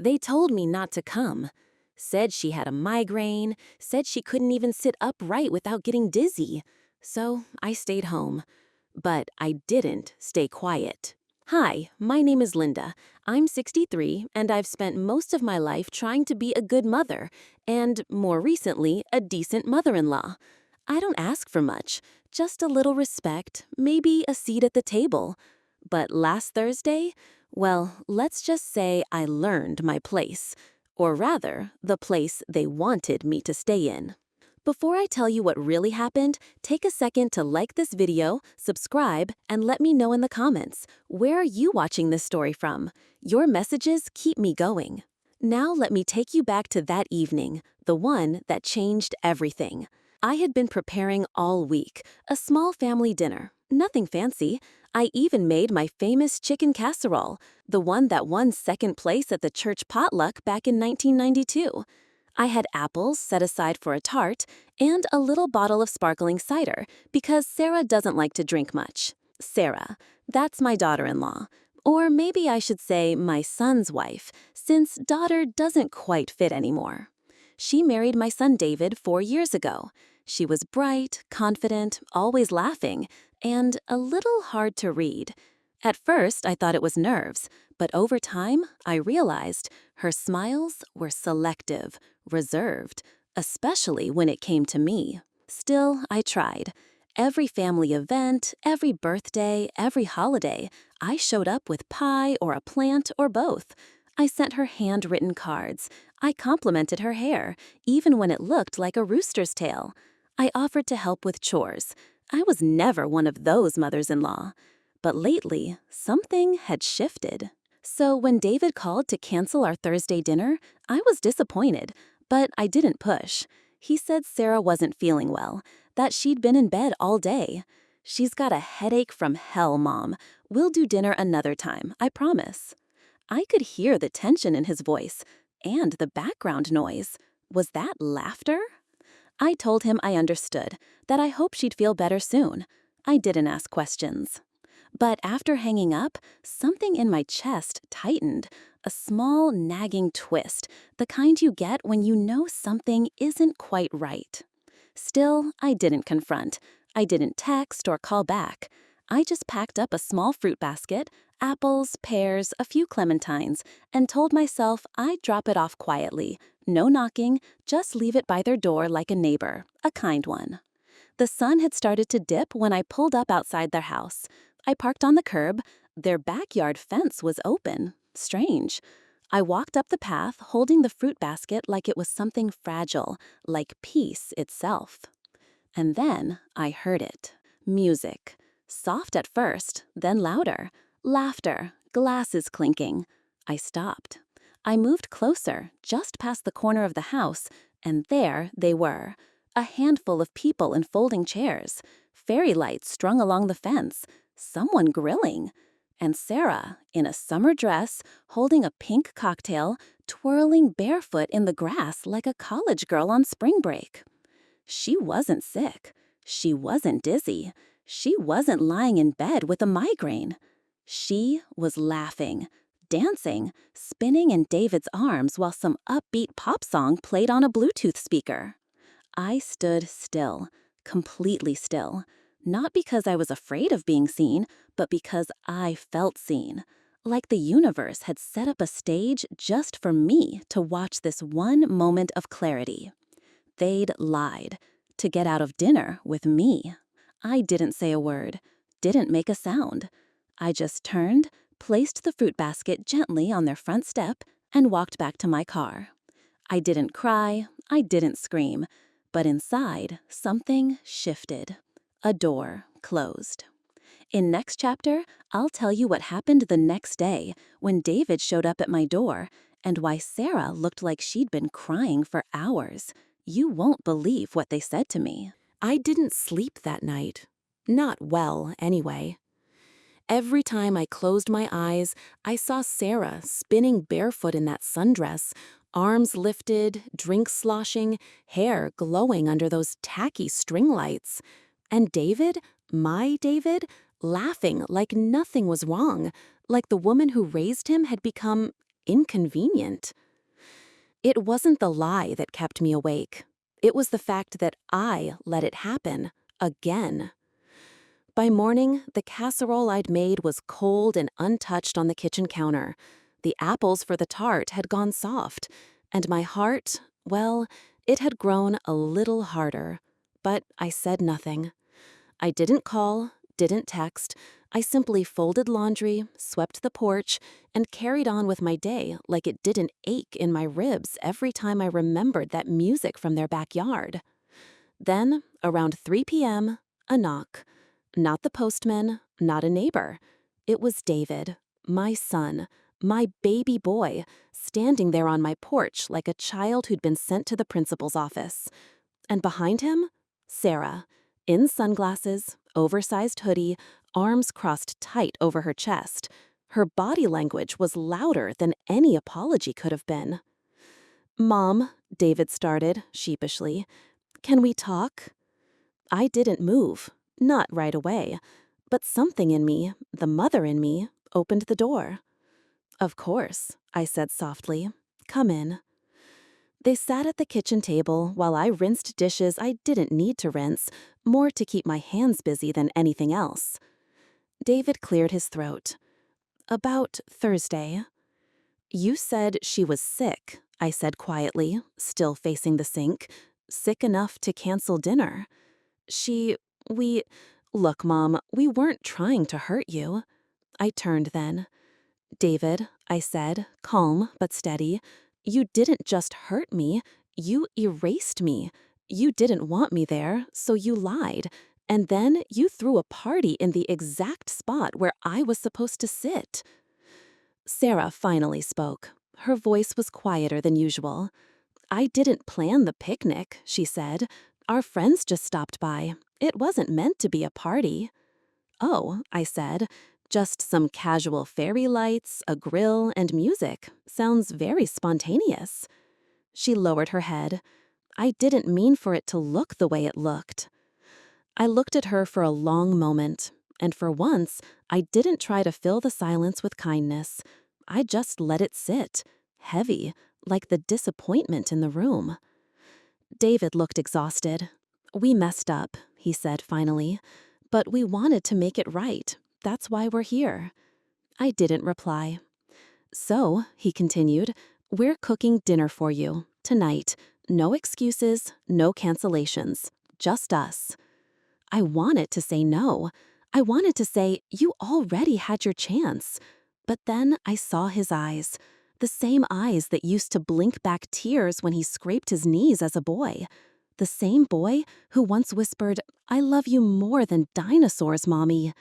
They told me not to come. Said she had a migraine, said she couldn't even sit upright without getting dizzy. So I stayed home. But I didn't stay quiet. Hi, my name is Linda. I'm 63, and I've spent most of my life trying to be a good mother, and more recently, a decent mother-in-law. I don't ask for much, just a little respect, maybe a seat at the table. But last Thursday, well, let's just say I learned my place. Or rather, the place they wanted me to stay in. Before I tell you what really happened, take a second to like this video, subscribe, and let me know in the comments, where are you watching this story from? Your messages keep me going. Now let me take you back to that evening, the one that changed everything. I had been preparing all week, a small family dinner, nothing fancy. I even made my famous chicken casserole, the one that won second place at the church potluck back in 1992. I had apples set aside for a tart and a little bottle of sparkling cider because Sarah doesn't like to drink much. Sarah, that's my daughter-in-law. Or maybe I should say my son's wife, since daughter doesn't quite fit anymore. She married my son David 4 years ago. She was bright, confident, always laughing, and a little hard to read. At first, I thought it was nerves, but over time, I realized her smiles were selective, reserved, especially when it came to me. Still, I tried. Every family event, every birthday, every holiday, I showed up with pie or a plant or both. I sent her handwritten cards. I complimented her hair, even when it looked like a rooster's tail. I offered to help with chores. I was never one of those mothers-in-law. But lately, something had shifted. So when David called to cancel our Thursday dinner, I was disappointed, but I didn't push. He said Sarah wasn't feeling well, that she'd been in bed all day. She's got a headache from hell, Mom. We'll do dinner another time, I promise. I could hear the tension in his voice and the background noise. Was that laughter? I told him I understood, that I hoped she'd feel better soon. I didn't ask questions. But after hanging up, something in my chest tightened, a small nagging twist, the kind you get when you know something isn't quite right. Still, I didn't confront. I didn't text or call back. I just packed up a small fruit basket, apples, pears, a few clementines, and told myself I'd drop it off quietly. No knocking, just leave it by their door like a neighbor, a kind one. The sun had started to dip when I pulled up outside their house. I parked on the curb. Their backyard fence was open. Strange. I walked up the path, holding the fruit basket like it was something fragile, like peace itself. And then I heard it. Music. Soft at first, then louder. Laughter, glasses clinking. I stopped. I moved closer, just past the corner of the house, and there they were. A handful of people in folding chairs. Fairy lights strung along the fence. Someone grilling. And Sarah, in a summer dress, holding a pink cocktail, twirling barefoot in the grass like a college girl on spring break. She wasn't sick. She wasn't dizzy. She wasn't lying in bed with a migraine. She was laughing, dancing, spinning in David's arms while some upbeat pop song played on a Bluetooth speaker. I stood still, completely still. Not because I was afraid of being seen, but because I felt seen. Like the universe had set up a stage just for me to watch this one moment of clarity. They'd lied to get out of dinner with me. I didn't say a word, didn't make a sound. I just turned, placed the fruit basket gently on their front step, and walked back to my car. I didn't cry, I didn't scream, but inside, something shifted. A door closed. In next chapter, I'll tell you what happened the next day when David showed up at my door and why Sarah looked like she'd been crying for hours. You won't believe what they said to me. I didn't sleep that night. Not well, anyway. Every time I closed my eyes, I saw Sarah spinning barefoot in that sundress, arms lifted, drink sloshing, hair glowing under those tacky string lights. And David, my David, laughing like nothing was wrong, like the woman who raised him had become inconvenient. It wasn't the lie that kept me awake. It was the fact that I let it happen, again. By morning, the casserole I'd made was cold and untouched on the kitchen counter. The apples for the tart had gone soft, and my heart, well, it had grown a little harder. But I said nothing. I didn't call, didn't text. I simply folded laundry, swept the porch, and carried on with my day like it didn't ache in my ribs every time I remembered that music from their backyard. Then, around 3 p.m., a knock. Not the postman, not a neighbor. It was David, my son, my baby boy, standing there on my porch like a child who'd been sent to the principal's office. And behind him, Sarah, in sunglasses, oversized hoodie, arms crossed tight over her chest. Her body language was louder than any apology could have been. "Mom," David started, sheepishly, "can we talk?" I didn't move, not right away, but something in me, the mother in me, opened the door. "Of course," I said softly. "Come in." They sat at the kitchen table while I rinsed dishes I didn't need to rinse, more to keep my hands busy than anything else. David cleared his throat. "About Thursday." "You said she was sick," I said quietly, still facing the sink. "Sick enough to cancel dinner." We... Look, Mom, we weren't trying to hurt you." I turned then. "David," I said, calm but steady, "you didn't just hurt me, you erased me. You didn't want me there, so you lied. And then you threw a party in the exact spot where I was supposed to sit." Sarah finally spoke. Her voice was quieter than usual. "I didn't plan the picnic," she said. "Our friends just stopped by. It wasn't meant to be a party." "Oh," I said, "just some casual fairy lights, a grill, and music. Sounds very spontaneous." She lowered her head. "I didn't mean for it to look the way it looked." I looked at her for a long moment, and for once, I didn't try to fill the silence with kindness. I just let it sit, heavy, like the disappointment in the room. David looked exhausted. "We messed up," he said finally, "but we wanted to make it right. That's why we're here." I didn't reply. "So," he continued, "we're cooking dinner for you, tonight. No excuses, no cancellations. Just us." I wanted to say no. I wanted to say, "You already had your chance." But then I saw his eyes. The same eyes that used to blink back tears when he scraped his knees as a boy. The same boy who once whispered, "I love you more than dinosaurs, Mommy."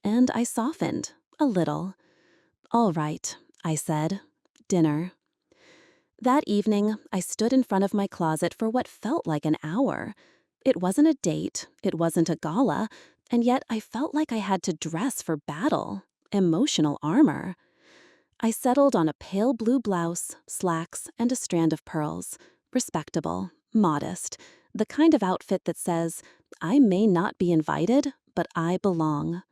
And I softened, a little. "All right," I said. "Dinner." That evening, I stood in front of my closet for what felt like an hour. It wasn't a date, it wasn't a gala, and yet I felt like I had to dress for battle, emotional armor. I settled on a pale blue blouse, slacks, and a strand of pearls. Respectable, modest, the kind of outfit that says, "I may not be invited, but I belong."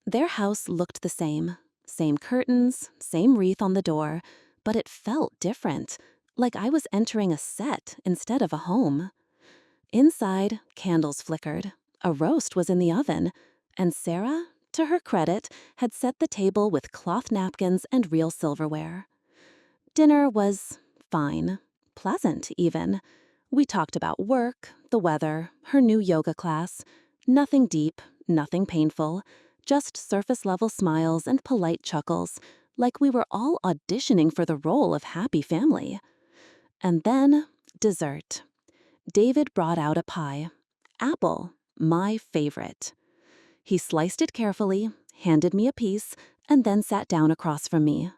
Their house looked the same. Same curtains, same wreath on the door, but it felt different, like I was entering a set instead of a home. Inside, candles flickered. A roast was in the oven, and Sarah, to her credit, had set the table with cloth napkins and real silverware. Dinner was fine, pleasant even. We talked about work, the weather, her new yoga class. Nothing deep, nothing painful, just surface-level smiles and polite chuckles, like we were all auditioning for the role of happy family. And then, dessert. David brought out a pie. Apple, my favorite. He sliced it carefully, handed me a piece, and then sat down across from me.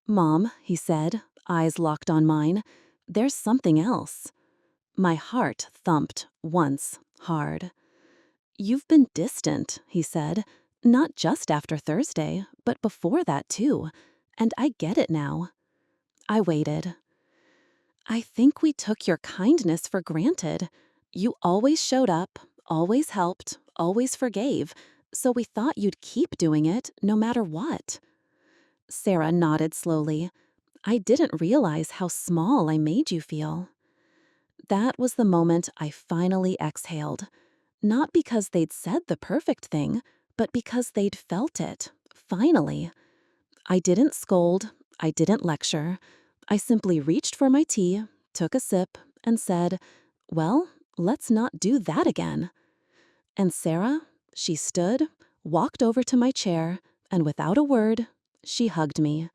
"Mom," he said, eyes locked on mine, "there's something else." My heart thumped once, hard. "You've been distant," he said, "not just after Thursday, but before that too. And I get it now." I waited. "I think we took your kindness for granted. You always showed up, always helped, always forgave, so we thought you'd keep doing it no matter what." Sarah nodded slowly. I didn't realize how small I made you feel." That was the moment I finally exhaled. Not because they'd said the perfect thing, but because they'd felt it. Finally. I didn't scold. I didn't lecture. I simply reached for my tea, took a sip, and said, "Well, let's not do that again." And Sarah, she stood, walked over to my chair, and without a word, she hugged me.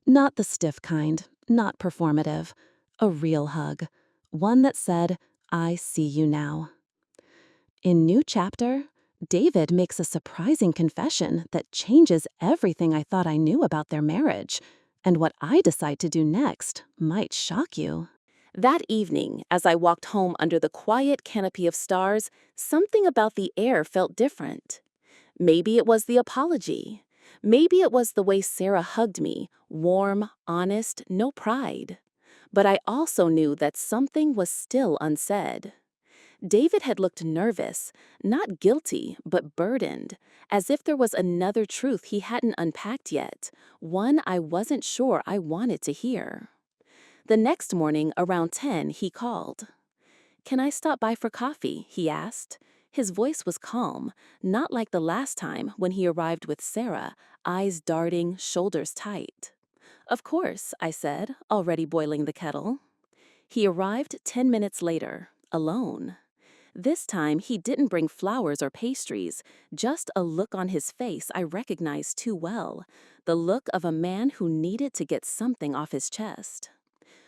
Not the stiff kind, not performative. A real hug. One that said, "I see you now." In New Chapter, David makes a surprising confession that changes everything I thought I knew about their marriage. And what I decide to do next might shock you. That evening, as I walked home under the quiet canopy of stars, something about the air felt different. Maybe it was the apology. Maybe it was the way Sarah hugged me, warm, honest, no pride. But I also knew that something was still unsaid. David had looked nervous, not guilty, but burdened, as if there was another truth he hadn't unpacked yet, one I wasn't sure I wanted to hear. The next morning, around 10, he called. "Can I stop by for coffee?" he asked. His voice was calm, not like the last time when he arrived with Sarah, eyes darting, shoulders tight. "Of course," I said, already boiling the kettle. He arrived 10 minutes later, alone. This time, he didn't bring flowers or pastries, just a look on his face I recognized too well, the look of a man who needed to get something off his chest.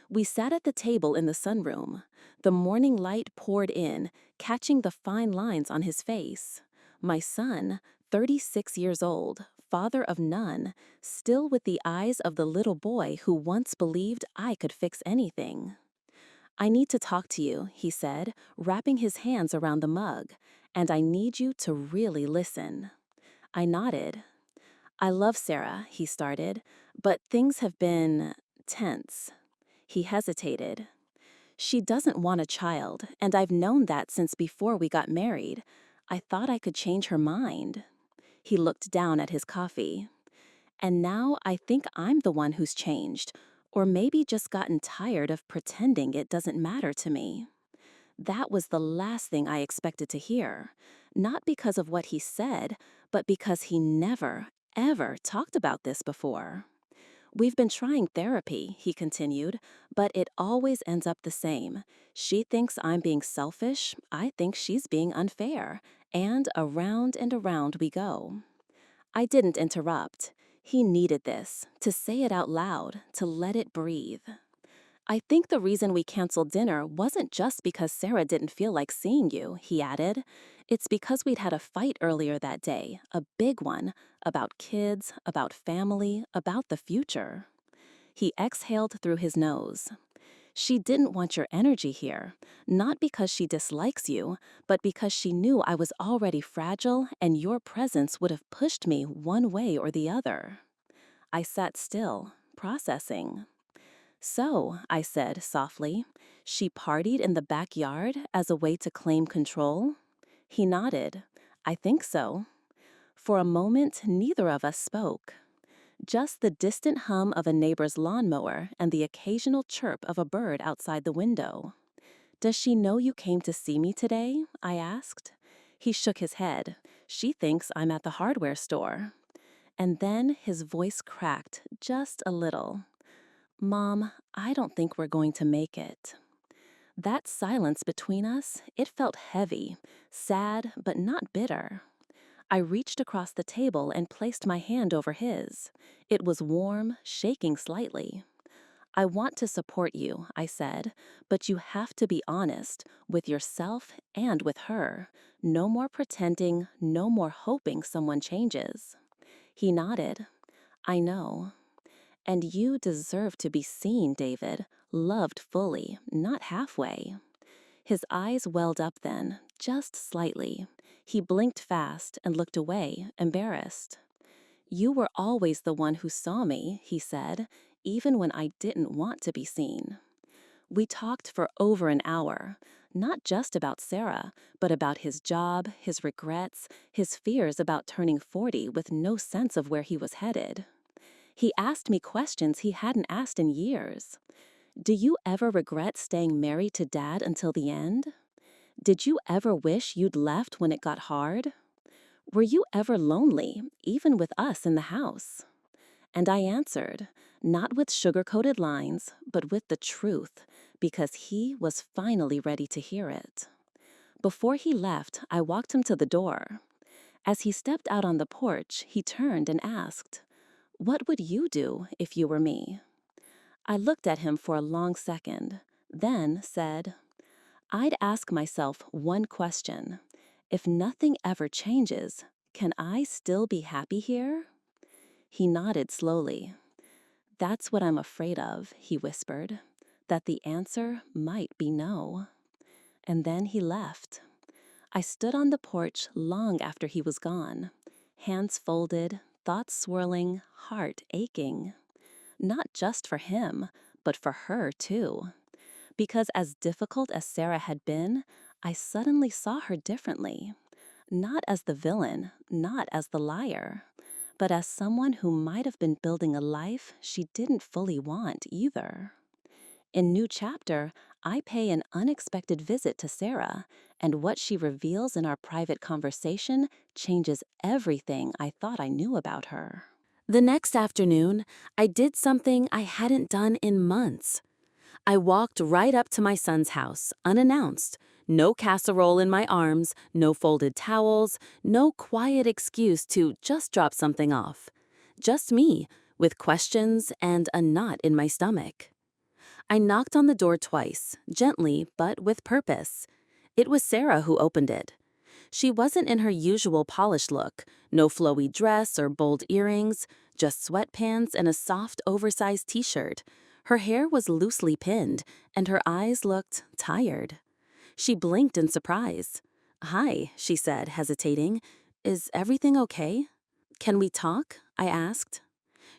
We sat at the table in the sunroom. The morning light poured in, catching the fine lines on his face. My son, 36 years old, father of none, still with the eyes of the little boy who once believed I could fix anything. "I need to talk to you," he said, wrapping his hands around the mug, "and I need you to really listen." I nodded. "I love Sarah," he started, "but things have been tense." He hesitated. "She doesn't want a child, and I've known that since before we got married. I thought I could change her mind." He looked down at his coffee. "And now I think I'm the one who's changed, or maybe just gotten tired of pretending it doesn't matter to me." That was the last thing I expected to hear, not because of what he said, but because he never, ever talked about this before. "We've been trying therapy," he continued, "but it always ends up the same. She thinks I'm being selfish, I think she's being unfair, and around we go." I didn't interrupt. He needed this, to say it out loud, to let it breathe. "I think the reason we canceled dinner wasn't just because Sarah didn't feel like seeing you," he added. "It's because we'd had a fight earlier that day, a big one, about kids, about family, about the future." He exhaled through his nose. "She didn't want your energy here, not because she dislikes you, but because she knew I was already fragile and your presence would have pushed me one way or the other." I sat still, processing. "So," I said softly, "she partied in the backyard as a way to claim control?" He nodded. "I think so." For a moment, neither of us spoke. Just the distant hum of a neighbor's lawnmower and the occasional chirp of a bird outside the window. "Does she know you came to see me today?" I asked. He shook his head. "She thinks I'm at the hardware store." And then his voice cracked just a little. "Mom, I don't think we're going to make it." That silence between us, it felt heavy, sad, but not bitter. I reached across the table and placed my hand over his. It was warm, shaking slightly. "I want to support you," I said, "but you have to be honest, with yourself and with her. No more pretending, no more hoping someone changes." He nodded. "I know." "And you deserve to be seen, David, loved fully, not halfway." His eyes welled up then, just slightly. He blinked fast and looked away, embarrassed. "You were always the one who saw me," he said, "even when I didn't want to be seen." We talked for over an hour, not just about Sarah, but about his job, his regrets, his fears about turning 40 with no sense of where he was headed. He asked me questions he hadn't asked in years. Do you ever regret staying married to Dad until the end? Did you ever wish you'd left when it got hard? Were you ever lonely, even with us in the house? And I answered, not with sugar-coated lines, but with the truth, because he was finally ready to hear it. Before he left, I walked him to the door. As he stepped out on the porch, he turned and asked, "What would you do if you were me?" I looked at him for a long second, then said, "I'd ask myself one question. If nothing ever changes, can I still be happy here?" He nodded slowly. "That's what I'm afraid of," he whispered, "that the answer might be no." And then he left. I stood on the porch long after he was gone, hands folded, thoughts swirling, heart aching. Not just for him, but for her too. Because as difficult as Sarah had been, I suddenly saw her differently. Not as the villain, not as the liar, but as someone who might have been building a life she didn't fully want either. In New Chapter, I pay an unexpected visit to Sarah, and what she reveals in our private conversation changes everything I thought I knew about her. The next afternoon, I did something I hadn't done in months. I walked right up to my son's house, unannounced. No casserole in my arms, no folded towels, no quiet excuse to just drop something off. Just me, with questions and a knot in my stomach. I knocked on the door twice, gently but with purpose. It was Sarah who opened it. She wasn't in her usual polished look, no flowy dress or bold earrings, just sweatpants and a soft, oversized t-shirt. Her hair was loosely pinned, and her eyes looked tired. She blinked in surprise. "Hi," she said, hesitating. "Is everything okay?" "Can we talk?" I asked.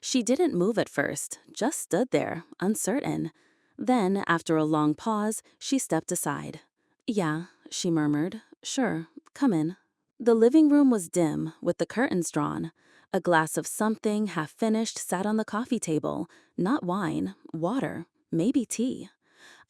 She didn't move at first, just stood there, uncertain. Then, after a long pause, she stepped aside. "Yeah," she murmured. "Sure, come in." The living room was dim, with the curtains drawn. A glass of something half-finished sat on the coffee table. Not wine, water, maybe tea.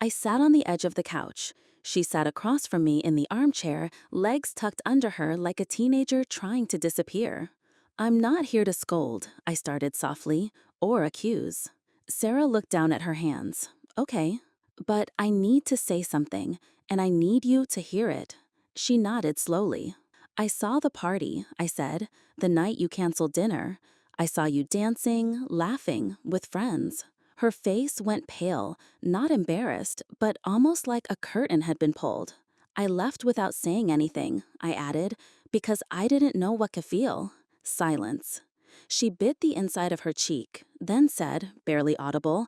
I sat on the edge of the couch. She sat across from me in the armchair, legs tucked under her like a teenager trying to disappear. "I'm not here to scold," I started softly, "or accuse." Sarah looked down at her hands. "Okay, but I need to say something, and I need you to hear it." She nodded slowly. "I saw the party," I said, "the night you canceled dinner. I saw you dancing, laughing, with friends." Her face went pale, not embarrassed, but almost like a curtain had been pulled. "I left without saying anything," I added, "because I didn't know what to feel." Silence. She bit the inside of her cheek, then said, barely audible,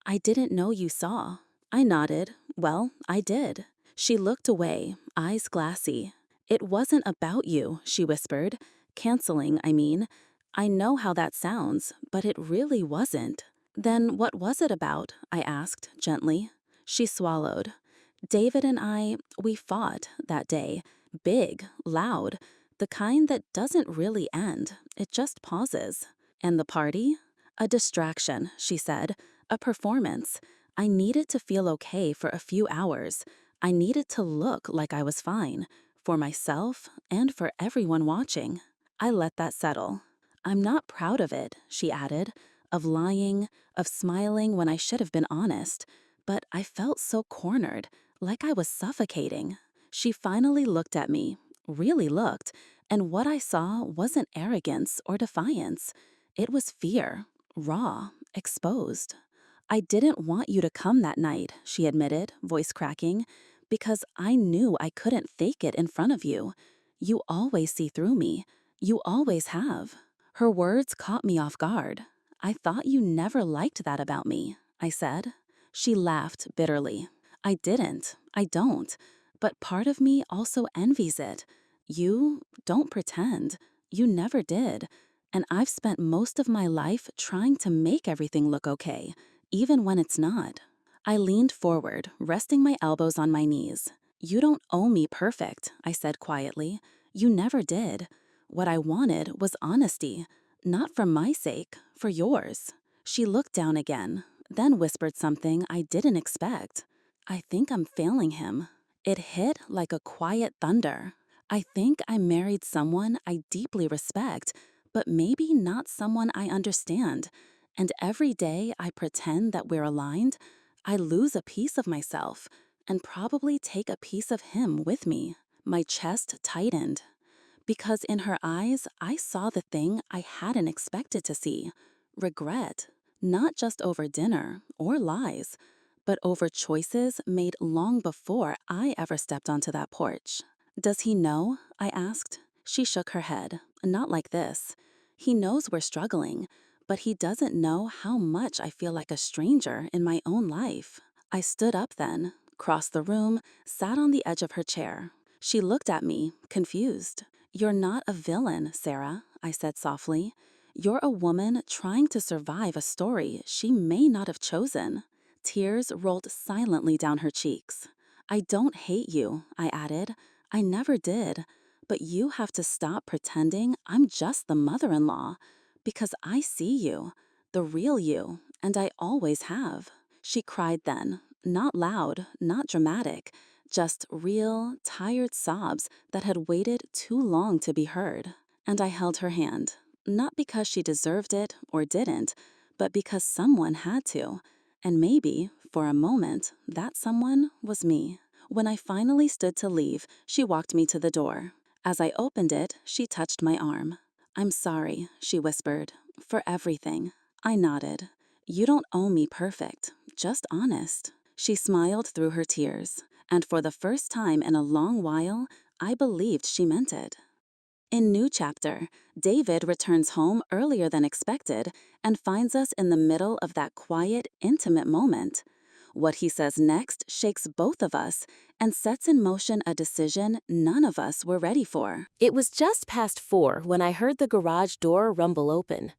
"I didn't know you saw." I nodded. "Well, I did." She looked away, eyes glassy. "It wasn't about you," she whispered. "Canceling, I mean. I know how that sounds, but it really wasn't." "Then what was it about?" I asked, gently. She swallowed. "David and we fought that day. Big, loud. The kind that doesn't really end. It just pauses." "And the party?" "A distraction," she said. "A performance. I needed to feel okay for a few hours. I needed to look like I was fine. For myself and for everyone watching." I let that settle. "I'm not proud of it," she added. "Of lying, of smiling when I should have been honest. But I felt so cornered, like I was suffocating." She finally looked at me, really looked, and what I saw wasn't arrogance or defiance. It was fear, raw, exposed. "I didn't want you to come that night," she admitted, voice cracking, "because I knew I couldn't fake it in front of you. You always see through me. You always have." Her words caught me off guard. "I thought you never liked that about me," I said. She laughed bitterly. "I didn't. I don't. But part of me also envies it. You don't pretend. You never did. And I've spent most of my life trying to make everything look okay, even when it's not." I leaned forward, resting my elbows on my knees. "You don't owe me perfect," I said quietly. "You never did. What I wanted was honesty, not for my sake, For yours." She looked down again, then whispered something I didn't expect. "I think I'm failing him." It hit like a quiet thunder. I think I married someone I deeply respect, but maybe not someone I understand. And every day I pretend that we're aligned, I lose a piece of myself and probably take a piece of him with me. My chest tightened. Because in her eyes, I saw the thing I hadn't expected to see: regret, not just over dinner or lies, but over choices made long before I ever stepped onto that porch. "Does he know?" I asked. She shook her head. "Not like this. He knows we're struggling, but he doesn't know how much I feel like a stranger in my own life." I stood up then, crossed the room, sat on the edge of her chair. She looked at me, confused. "You're not a villain, Sarah," I said softly. "You're a woman trying to survive a story she may not have chosen." Tears rolled silently down her cheeks. "I don't hate you," I added. "I never did. But you have to stop pretending I'm just the mother-in-law. Because I see you, the real you, and I always have." She cried then, not loud, not dramatic, just real, tired sobs that had waited too long to be heard. And I held her hand, not because she deserved it or didn't, but because someone had to. And maybe, for a moment, that someone was me. When I finally stood to leave, she walked me to the door. As I opened it, she touched my arm. "I'm sorry," she whispered, "for everything." I nodded. "You don't owe me perfect, just honest." She smiled through her tears, and for the first time in a long while, I believed she meant it. In New Chapter, David returns home earlier than expected and finds us in the middle of that quiet, intimate moment. What he says next shakes both of us and sets in motion a decision none of us were ready for. It was just past 4 when I heard the garage door rumble open.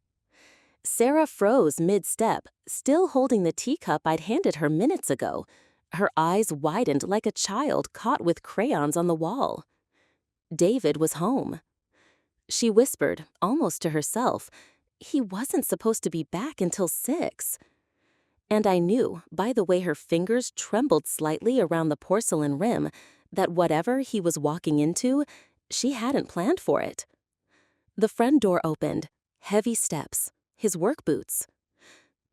Sarah froze mid-step, still holding the teacup I'd handed her minutes ago. Her eyes widened like a child caught with crayons on the wall. David was home. She whispered, almost to herself, "He wasn't supposed to be back until 6. And I knew, by the way her fingers trembled slightly around the porcelain rim, that whatever he was walking into, she hadn't planned for it. The front door opened, heavy steps, his work boots.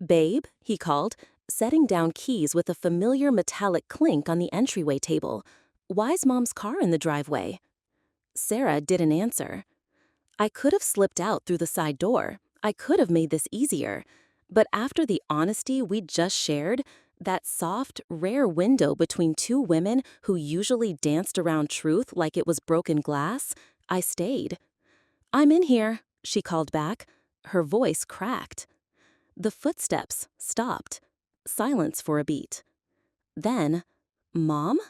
"Babe," he called, setting down keys with a familiar metallic clink on the entryway table. "Why's Mom's car in the driveway?" Sarah didn't answer. I could have slipped out through the side door. I could have made this easier. But after the honesty we'd just shared, that soft, rare window between two women who usually danced around truth like it was broken glass, I stayed. "I'm in here," she called back. Her voice cracked. The footsteps stopped. Silence for a beat. Then, "Mom?"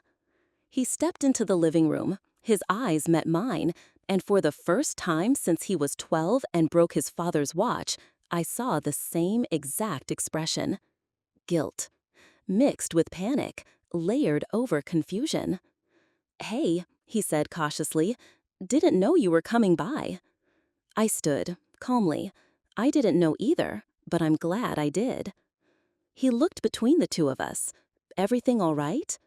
He stepped into the living room. His eyes met mine, and for the first time since he was 12 and broke his father's watch, I saw the same exact expression. Guilt, mixed with panic, layered over confusion. "Hey," he said cautiously, "didn't know you were coming by." I stood, calmly. I didn't know either, but I'm glad I did. He looked between the two of us. "Everything all right?"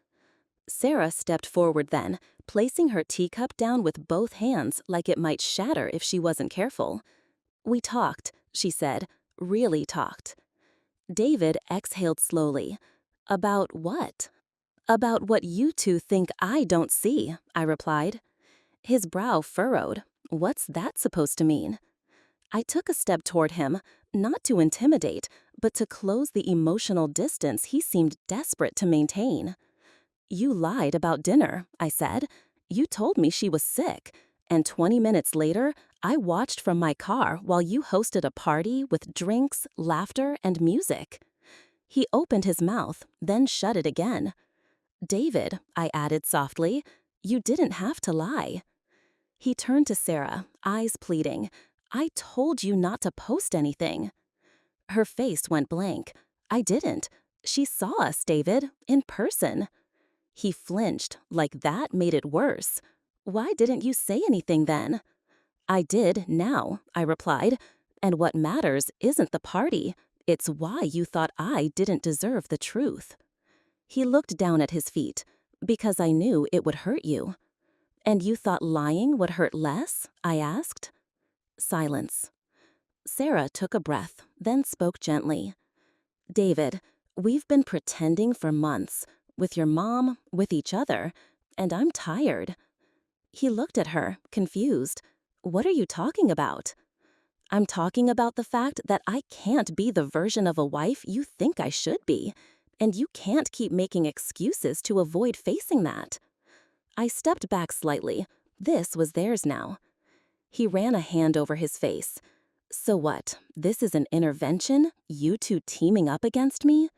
Sarah stepped forward then, placing her teacup down with both hands like it might shatter if she wasn't careful. "We talked," she said, "really talked." David exhaled slowly. "About what?" "About what you two think I don't see," I replied. His brow furrowed. What's that supposed to mean? I took a step toward him, not to intimidate, but to close the emotional distance he seemed desperate to maintain. "You lied about dinner," I said. "You told me she was sick, and 20 minutes later, I watched from my car while you hosted a party with drinks, laughter, and music." He opened his mouth, then shut it again. "David," I added softly, "you didn't have to lie." He turned to Sarah, eyes pleading. "I told you not to post anything." Her face went blank. "I didn't. She saw us, David, in person." He flinched, like that made it worse. "Why didn't you say anything then?" "I did now," I replied. And what matters isn't the party, it's why you thought I didn't deserve the truth. He looked down at his feet. Because I knew it would hurt you. And you thought lying would hurt less? I asked. Silence. Sarah took a breath, then spoke gently. David, we've been pretending for months, with your mom, with each other, and I'm tired. He looked at her, confused. What are you talking about? I'm talking about the fact that I can't be the version of a wife you think I should be, and you can't keep making excuses to avoid facing that. I stepped back slightly. This was theirs now. He ran a hand over his face. So what, this is an intervention? You two teaming up against me?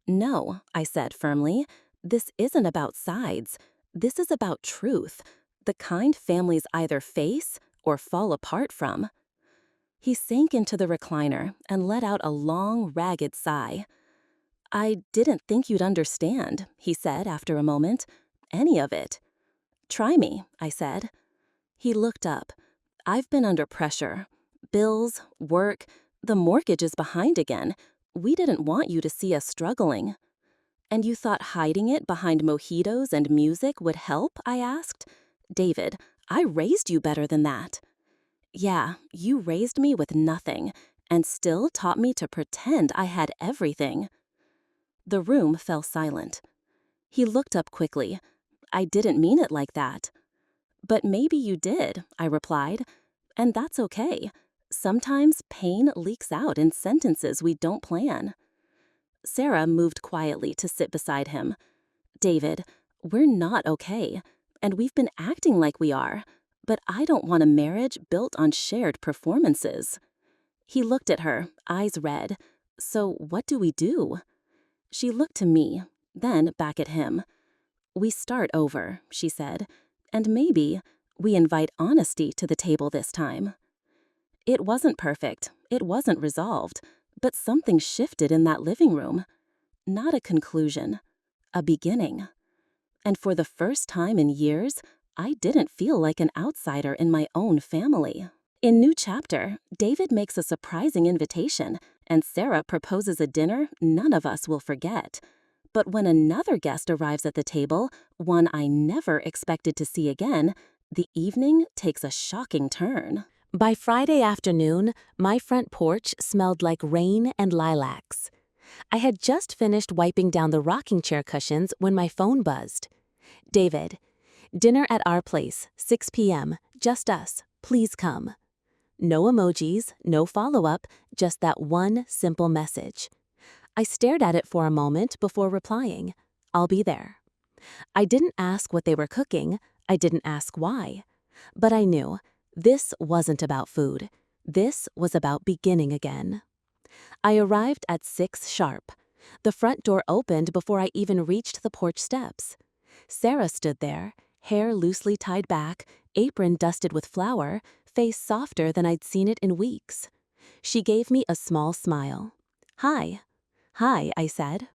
No, I said firmly. This isn't about sides. This is about truth, the kind families either face or fall apart from. He sank into the recliner and let out a long, ragged sigh. I didn't think you'd understand, he said after a moment. Any of it. Try me, I said. He looked up. I've been under pressure. Bills, work, the mortgage is behind again. We didn't want you to see us struggling. And you thought hiding it behind mojitos and music would help, I asked. David, I raised you better than that. Yeah, you raised me with nothing, and still taught me to pretend I had everything. The room fell silent. He looked up quickly. I didn't mean it like that. But maybe you did, I replied. And that's okay. Sometimes pain leaks out in sentences we don't plan. Sarah moved quietly to sit beside him. David, we're not okay, and we've been acting like we are, but I don't want a marriage built on shared performances. He looked at her, eyes red. So what do we do? She looked to me, then back at him. We start over, she said, and maybe we invite honesty to the table this time. It wasn't perfect, it wasn't resolved, but something shifted in that living room. Not a conclusion, a beginning. And for the first time in years, I didn't feel like an outsider in my own family. In New Chapter, David makes a surprising invitation, and Sarah proposes a dinner none of us will forget. But when another guest arrives at the table, one I never expected to see again, the evening takes a shocking turn. By Friday afternoon, my front porch smelled like rain and lilacs. I had just finished wiping down the rocking chair cushions when my phone buzzed. David, dinner at our place, 6 p.m., just us, please come. No emojis, no follow-up, just that one simple message. I stared at it for a moment before replying, I'll be there. I didn't ask what they were cooking, I didn't ask why. But I knew, this wasn't about food. This was about beginning again. I arrived at 6 sharp. The front door opened before I even reached the porch steps. Sarah stood there, hair loosely tied back, apron dusted with flour, face softer than I'd seen it in weeks. She gave me a small smile. Hi. Hi, I said.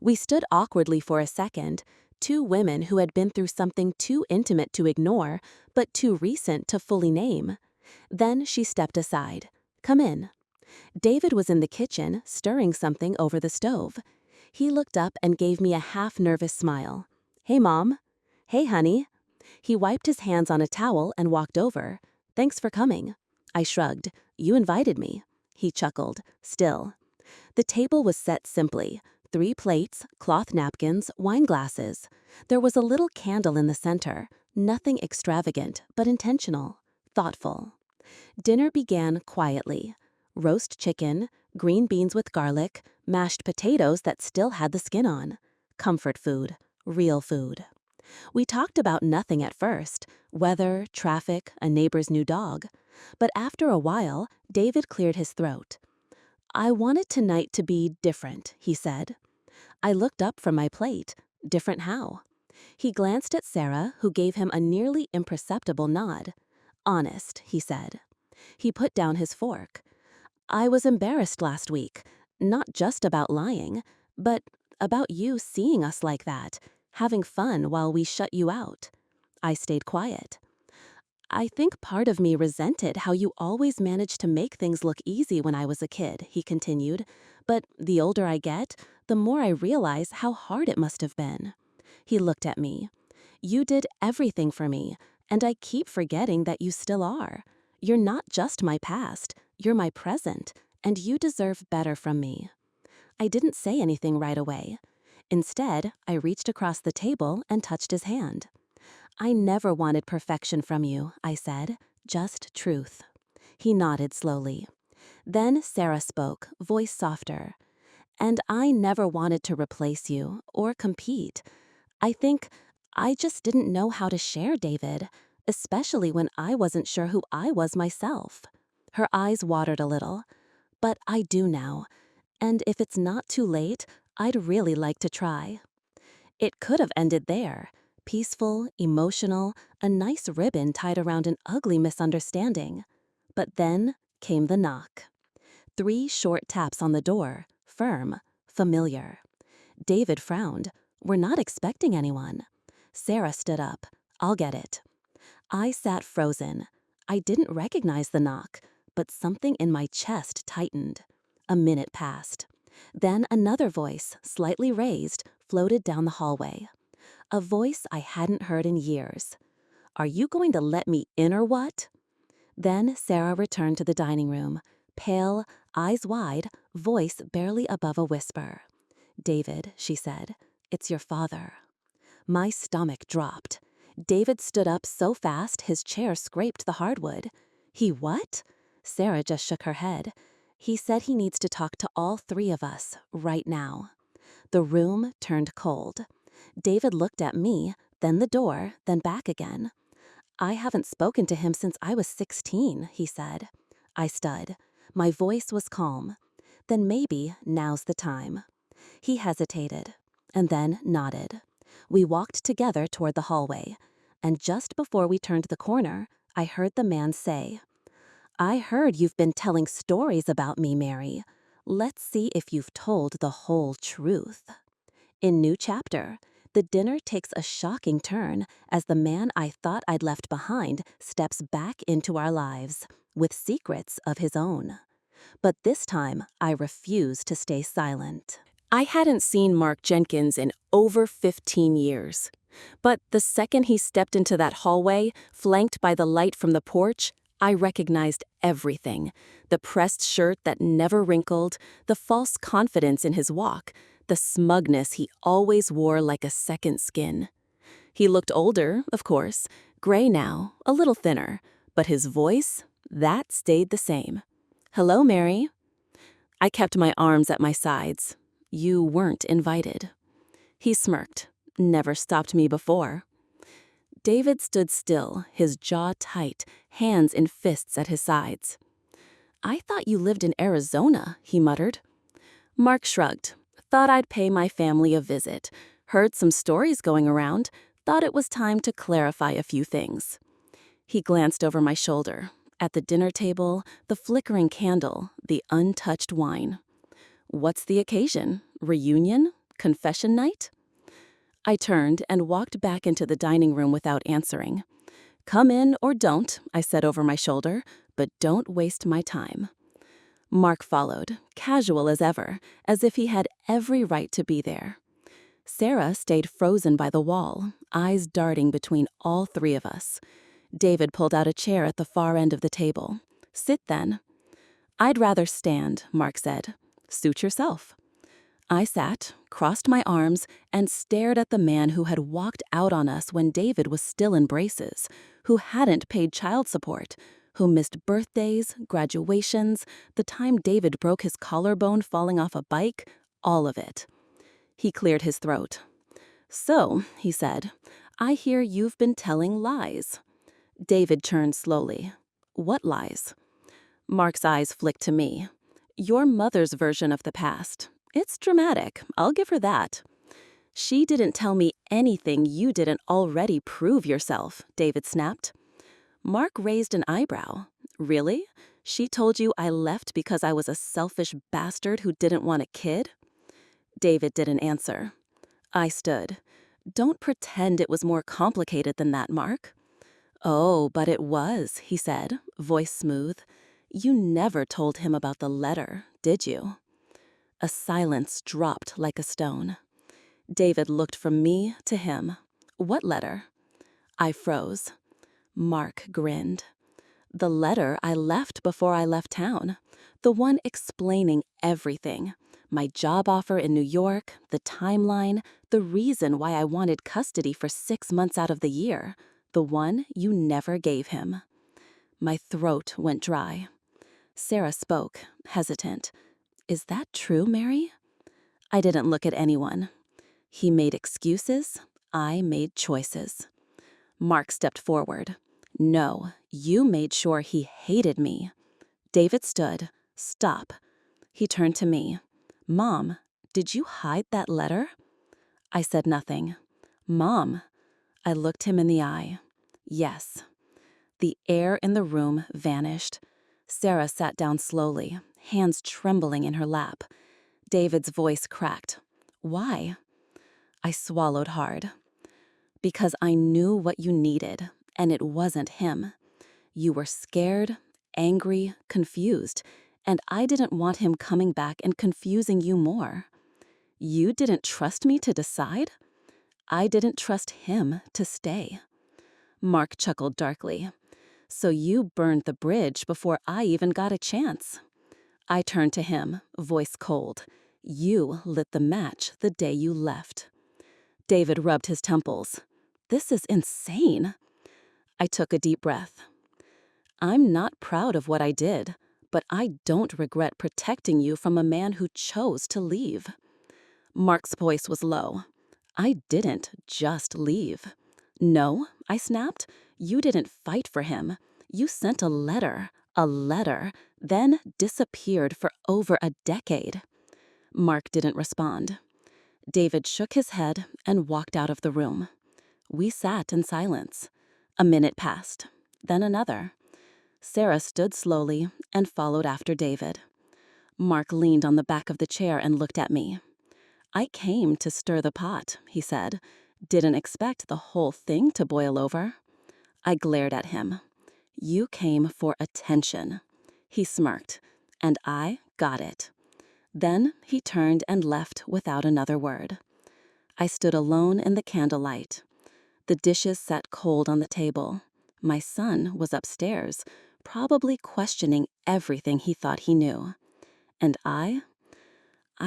We stood awkwardly for a second, two women who had been through something too intimate to ignore, but too recent to fully name. Then she stepped aside. Come in. David was in the kitchen, stirring something over the stove. He looked up and gave me a half-nervous smile. Hey, Mom. Hey, honey. He wiped his hands on a towel and walked over. Thanks for coming. I shrugged. You invited me. He chuckled. Still. The table was set simply. 3 plates, cloth napkins, wine glasses. There was a little candle in the center. Nothing extravagant, but intentional, thoughtful. Dinner began quietly. Roast chicken, green beans with garlic, mashed potatoes that still had the skin on. Comfort food, real food. We talked about nothing at first, weather, traffic, a neighbor's new dog. But after a while, David cleared his throat. I wanted tonight to be different, he said. I looked up from my plate. Different how? He glanced at Sarah, who gave him a nearly imperceptible nod. Honest, he said. He put down his fork. I was embarrassed last week, not just about lying, but about you seeing us like that, having fun while we shut you out. I stayed quiet. I think part of me resented how you always managed to make things look easy when I was a kid, he continued. But the older I get, the more I realize how hard it must have been. He looked at me. You did everything for me, and I keep forgetting that you still are. You're not just my past, you're my present, and you deserve better from me. I didn't say anything right away. Instead, I reached across the table and touched his hand. I never wanted perfection from you, I said, just truth. He nodded slowly. Then Sarah spoke, voice softer. And I never wanted to replace you or compete. I think I just didn't know how to share David, especially when I wasn't sure who I was myself. Her eyes watered a little. But I do now. And if it's not too late, I'd really like to try. It could have ended there. Peaceful, emotional, a nice ribbon tied around an ugly misunderstanding. But then came the knock. 3 short taps on the door, firm, familiar. David frowned. We're not expecting anyone. Sarah stood up. I'll get it. I sat frozen. I didn't recognize the knock, but something in my chest tightened. A minute passed. Then another voice, slightly raised, floated down the hallway. A voice I hadn't heard in years. Are you going to let me in or what? Then Sarah returned to the dining room, pale, eyes wide, voice barely above a whisper. David, she said, it's your father. My stomach dropped. David stood up so fast his chair scraped the hardwood. He what? Sarah just shook her head. He said he needs to talk to all 3 of us, right now. The room turned cold. David looked at me, then the door, then back again. I haven't spoken to him since I was 16, he said. I stood. My voice was calm. Then maybe now's the time. He hesitated, and then nodded. We walked together toward the hallway, and just before we turned the corner, I heard the man say, I heard you've been telling stories about me, Mary. Let's see if you've told the whole truth. In New Chapter, the dinner takes a shocking turn as the man I thought I'd left behind steps back into our lives, with secrets of his own. But this time, I refuse to stay silent. I hadn't seen Mark Jenkins in over 15 years. But the second he stepped into that hallway, flanked by the light from the porch, I recognized everything. The pressed shirt that never wrinkled, the false confidence in his walk, the smugness he always wore like a second skin. He looked older, of course, gray now, a little thinner, but his voice, that stayed the same. Hello, Mary. I kept my arms at my sides. You weren't invited. He smirked. Never stopped me before. David stood still, his jaw tight, hands in fists at his sides. I thought you lived in Arizona, he muttered. Mark shrugged. Thought I'd pay my family a visit. Heard some stories going around. Thought it was time to clarify a few things. He glanced over my shoulder. At the dinner table, the flickering candle, the untouched wine. What's the occasion? Reunion? Confession night? I turned and walked back into the dining room without answering. Come in or don't, I said over my shoulder, but don't waste my time. Mark followed, casual as ever, as if he had every right to be there. Sarah stayed frozen by the wall, eyes darting between all 3 of us. David pulled out a chair at the far end of the table. Sit then. I'd rather stand, Mark said. Suit yourself. I sat, crossed my arms, and stared at the man who had walked out on us when David was still in braces, who hadn't paid child support, who missed birthdays, graduations, the time David broke his collarbone falling off a bike, all of it. He cleared his throat. So, he said, I hear you've been telling lies. David turned slowly. What lies? Mark's eyes flicked to me. Your mother's version of the past. It's dramatic, I'll give her that. She didn't tell me anything you didn't already prove yourself, David snapped. Mark raised an eyebrow. Really? She told you I left because I was a selfish bastard who didn't want a kid? David didn't answer. I stood. Don't pretend it was more complicated than that, Mark. Oh, but it was, he said, voice smooth. You never told him about the letter, did you? A silence dropped like a stone. David looked from me to him. What letter? I froze. Mark grinned. The letter I left before I left town. The one explaining everything. My job offer in New York, the timeline, the reason why I wanted custody for 6 months out of the year. The one you never gave him. My throat went dry. Sarah spoke, hesitant. Is that true, Mary? I didn't look at anyone. He made excuses. I made choices. Mark stepped forward. No, you made sure he hated me. David stood. Stop. He turned to me. Mom, did you hide that letter? I said nothing. Mom. I looked him in the eye. Yes. The air in the room vanished. Sarah sat down slowly, hands trembling in her lap. David's voice cracked. Why? I swallowed hard. Because I knew what you needed, and it wasn't him. You were scared, angry, confused, and I didn't want him coming back and confusing you more. You didn't trust me to decide? I didn't trust him to stay. Mark chuckled darkly. So you burned the bridge before I even got a chance. I turned to him, voice cold. You lit the match the day you left. David rubbed his temples. This is insane. I took a deep breath. I'm not proud of what I did, but I don't regret protecting you from a man who chose to leave. Mark's voice was low. I didn't just leave. No, I snapped. You didn't fight for him. You sent a letter, then disappeared for over a decade. Mark didn't respond. David shook his head and walked out of the room. We sat in silence. A minute passed, then another. Sarah stood slowly and followed after David. Mark leaned on the back of the chair and looked at me. I came to stir the pot, he said. Didn't expect the whole thing to boil over. I glared at him. You came for attention. He smirked, and I got it. Then he turned and left without another word. I stood alone in the candlelight. The dishes sat cold on the table. My son was upstairs, probably questioning everything he thought he knew. And I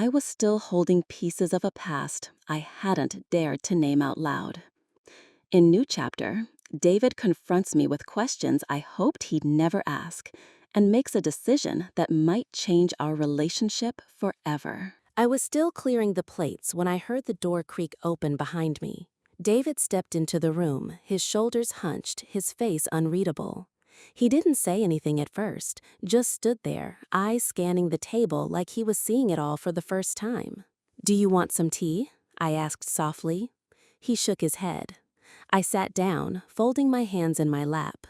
was still holding pieces of a past I hadn't dared to name out loud. In New Chapter, David confronts me with questions I hoped he'd never ask and makes a decision that might change our relationship forever. I was still clearing the plates when I heard the door creak open behind me. David stepped into the room, his shoulders hunched, his face unreadable. He didn't say anything at first, just stood there, eyes scanning the table like he was seeing it all for the first time. "Do you want some tea?" I asked softly. He shook his head. I sat down, folding my hands in my lap.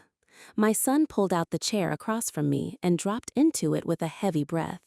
My son pulled out the chair across from me and dropped into it with a heavy breath.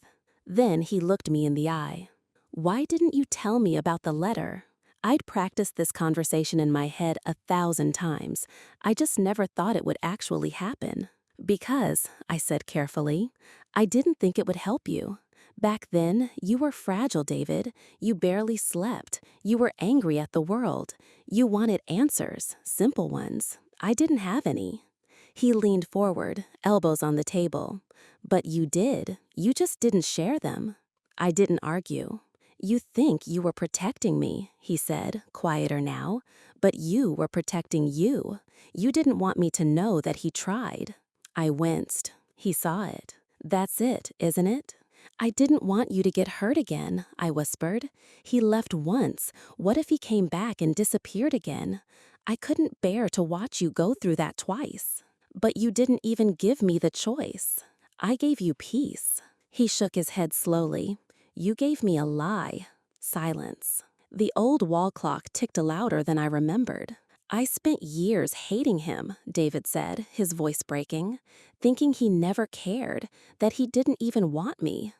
Then he looked me in the eye. "Why didn't you tell me about the letter?" I'd practiced this conversation in my head 1,000 times. I just never thought it would actually happen. "Because," I said carefully, "I didn't think it would help you. Back then, you were fragile, David. You barely slept. You were angry at the world. You wanted answers, simple ones. I didn't have any." He leaned forward, elbows on the table. "But you did. You just didn't share them." I didn't argue. "You think you were protecting me," he said, quieter now. "But you were protecting you. You didn't want me to know that he tried." I winced. He saw it. "That's it, isn't it?" "I didn't want you to get hurt again," I whispered. "He left once. What if he came back and disappeared again? I couldn't bear to watch you go through that twice." "But you didn't even give me the choice. I gave you peace." He shook his head slowly. "You gave me a lie." Silence. The old wall clock ticked louder than I remembered. "I spent years hating him," David said, his voice breaking, "thinking he never cared, that he didn't even want me.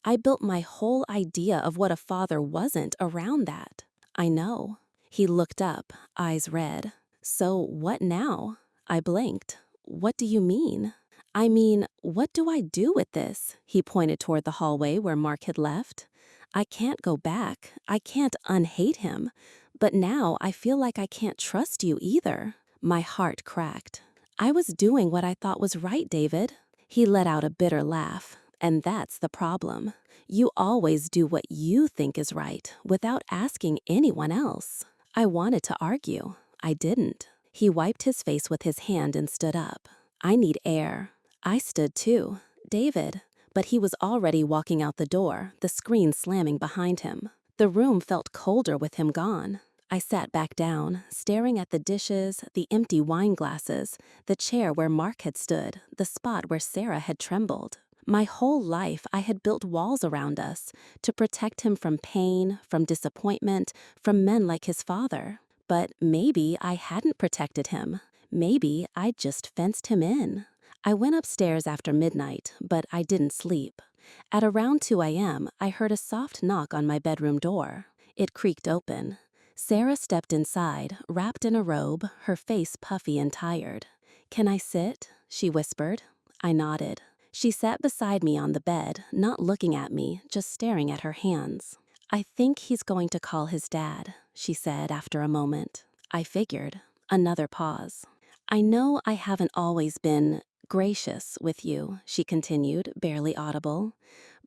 I built my whole idea of what a father wasn't around that." "I know." He looked up, eyes red. "So what now?" I blinked. What do you mean? I mean, what do I do with this? He pointed toward the hallway where Mark had left. I can't go back. I can't unhate him. But now I feel like I can't trust you either. My heart cracked. I was doing what I thought was right, David. He let out a bitter laugh. And that's the problem. You always do what you think is right without asking anyone else. I wanted to argue. I didn't. He wiped his face with his hand and stood up. I need air. I stood too. David. But he was already walking out the door, the screen slamming behind him. The room felt colder with him gone. I sat back down, staring at the dishes, the empty wine glasses, the chair where Mark had stood, the spot where Sarah had trembled. My whole life I had built walls around us to protect him from pain, from disappointment, from men like his father. But maybe I hadn't protected him. Maybe I'd just fenced him in. I went upstairs after midnight, but I didn't sleep. At around 2 a.m., I heard a soft knock on my bedroom door. It creaked open. Sarah stepped inside, wrapped in a robe, her face puffy and tired. "Can I sit?" she whispered. I nodded. She sat beside me on the bed, not looking at me, just staring at her hands. "I think he's going to call his dad," she said after a moment. I figured. Another pause. "I know I haven't always been gracious with you," she continued, barely audible.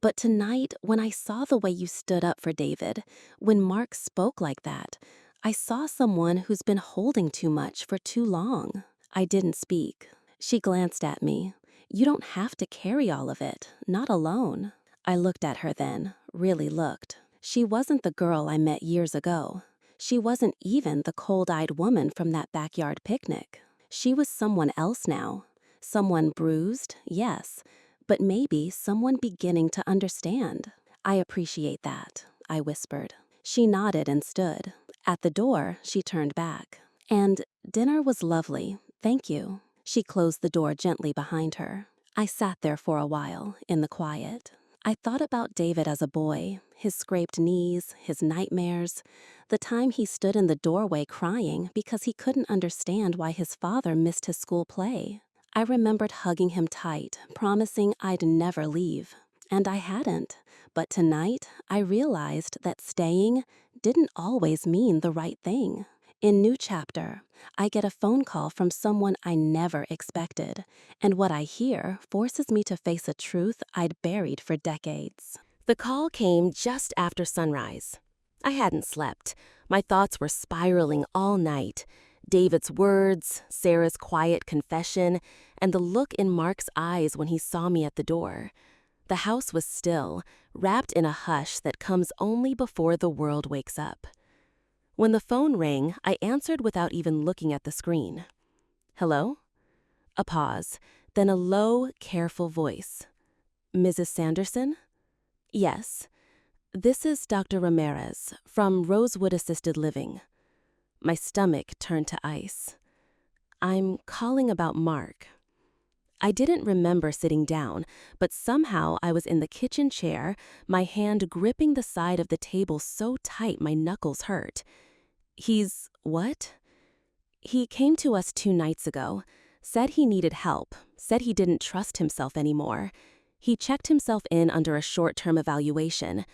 "But tonight, when I saw the way you stood up for David, when Mark spoke like that, I saw someone who's been holding too much for too long." I didn't speak. She glanced at me. "You don't have to carry all of it, not alone." I looked at her then, really looked. She wasn't the girl I met years ago. She wasn't even the cold-eyed woman from that backyard picnic. She was someone else now. Someone bruised, yes, but maybe someone beginning to understand. "I appreciate that," I whispered. She nodded and stood. At the door, she turned back. "And dinner was lovely, thank you." She closed the door gently behind her. I sat there for a while, in the quiet. I thought about David as a boy, his scraped knees, his nightmares, the time he stood in the doorway crying because he couldn't understand why his father missed his school play. I remembered hugging him tight, promising I'd never leave. And I hadn't. But tonight, I realized that staying didn't always mean the right thing. In New Chapter, I get a phone call from someone I never expected, and what I hear forces me to face a truth I'd buried for decades. The call came just after sunrise. I hadn't slept. My thoughts were spiraling all night. David's words, Sarah's quiet confession, and the look in Mark's eyes when he saw me at the door. The house was still, wrapped in a hush that comes only before the world wakes up. When the phone rang, I answered without even looking at the screen. "Hello?" A pause, then a low, careful voice. "Mrs. Sanderson?" "Yes. This is Dr. Ramirez, from Rosewood Assisted Living." My stomach turned to ice. "I'm calling about Mark." I didn't remember sitting down, but somehow I was in the kitchen chair, my hand gripping the side of the table so tight my knuckles hurt. "He's what?" "He came to us 2 nights ago, said he needed help, said he didn't trust himself anymore. He checked himself in under a short-term evaluation.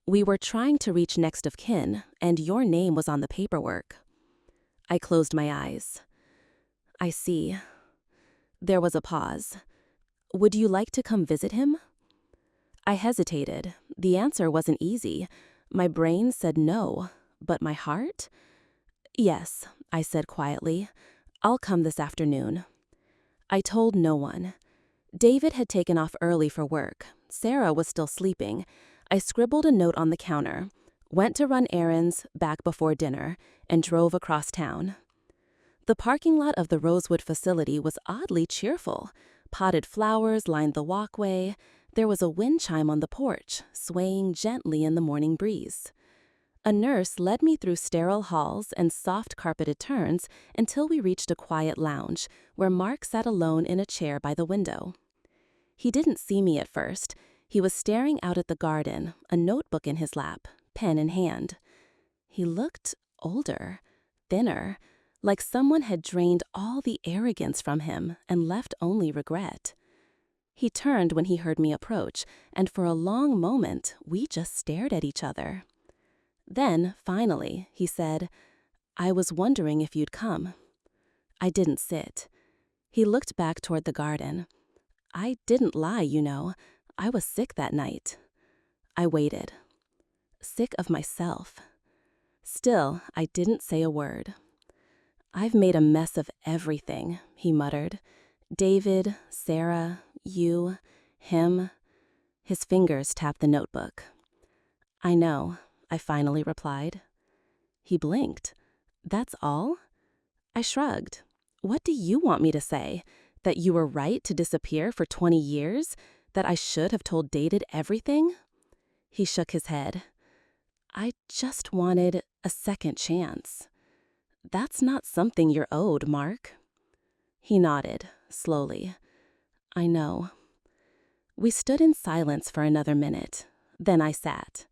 We were trying to reach next of kin, and your name was on the paperwork." I closed my eyes. "I see." There was a pause. "Would you like to come visit him?" I hesitated. The answer wasn't easy. My brain said no, but my heart? "Yes," I said quietly. "I'll come this afternoon." I told no one. David had taken off early for work. Sarah was still sleeping. I scribbled a note on the counter, went to run errands, back before dinner, and drove across town. The parking lot of the Rosewood facility was oddly cheerful. Potted flowers lined the walkway. There was a wind chime on the porch, swaying gently in the morning breeze. A nurse led me through sterile halls and soft carpeted turns until we reached a quiet lounge, where Mark sat alone in a chair by the window. He didn't see me at first. He was staring out at the garden, a notebook in his lap, pen in hand. He looked older, thinner, like someone had drained all the arrogance from him and left only regret. He turned when he heard me approach, and for a long moment, we just stared at each other. Then, finally, he said, "I was wondering if you'd come." I didn't sit. He looked back toward the garden. "I didn't lie, you know. I was sick that night." I waited. Sick of myself. Still, I didn't say a word. "I've made a mess of everything," he muttered. "David, Sarah, you, him." His fingers tapped the notebook. "I know," I finally replied. He blinked. "That's all?" I shrugged. "What do you want me to say? That you were right to disappear for 20 years? That I should have told David everything?" He shook his head. "I just wanted a second chance." "That's not something you're owed, Mark." He nodded, slowly. "I know." We stood in silence for another minute. Then I sat.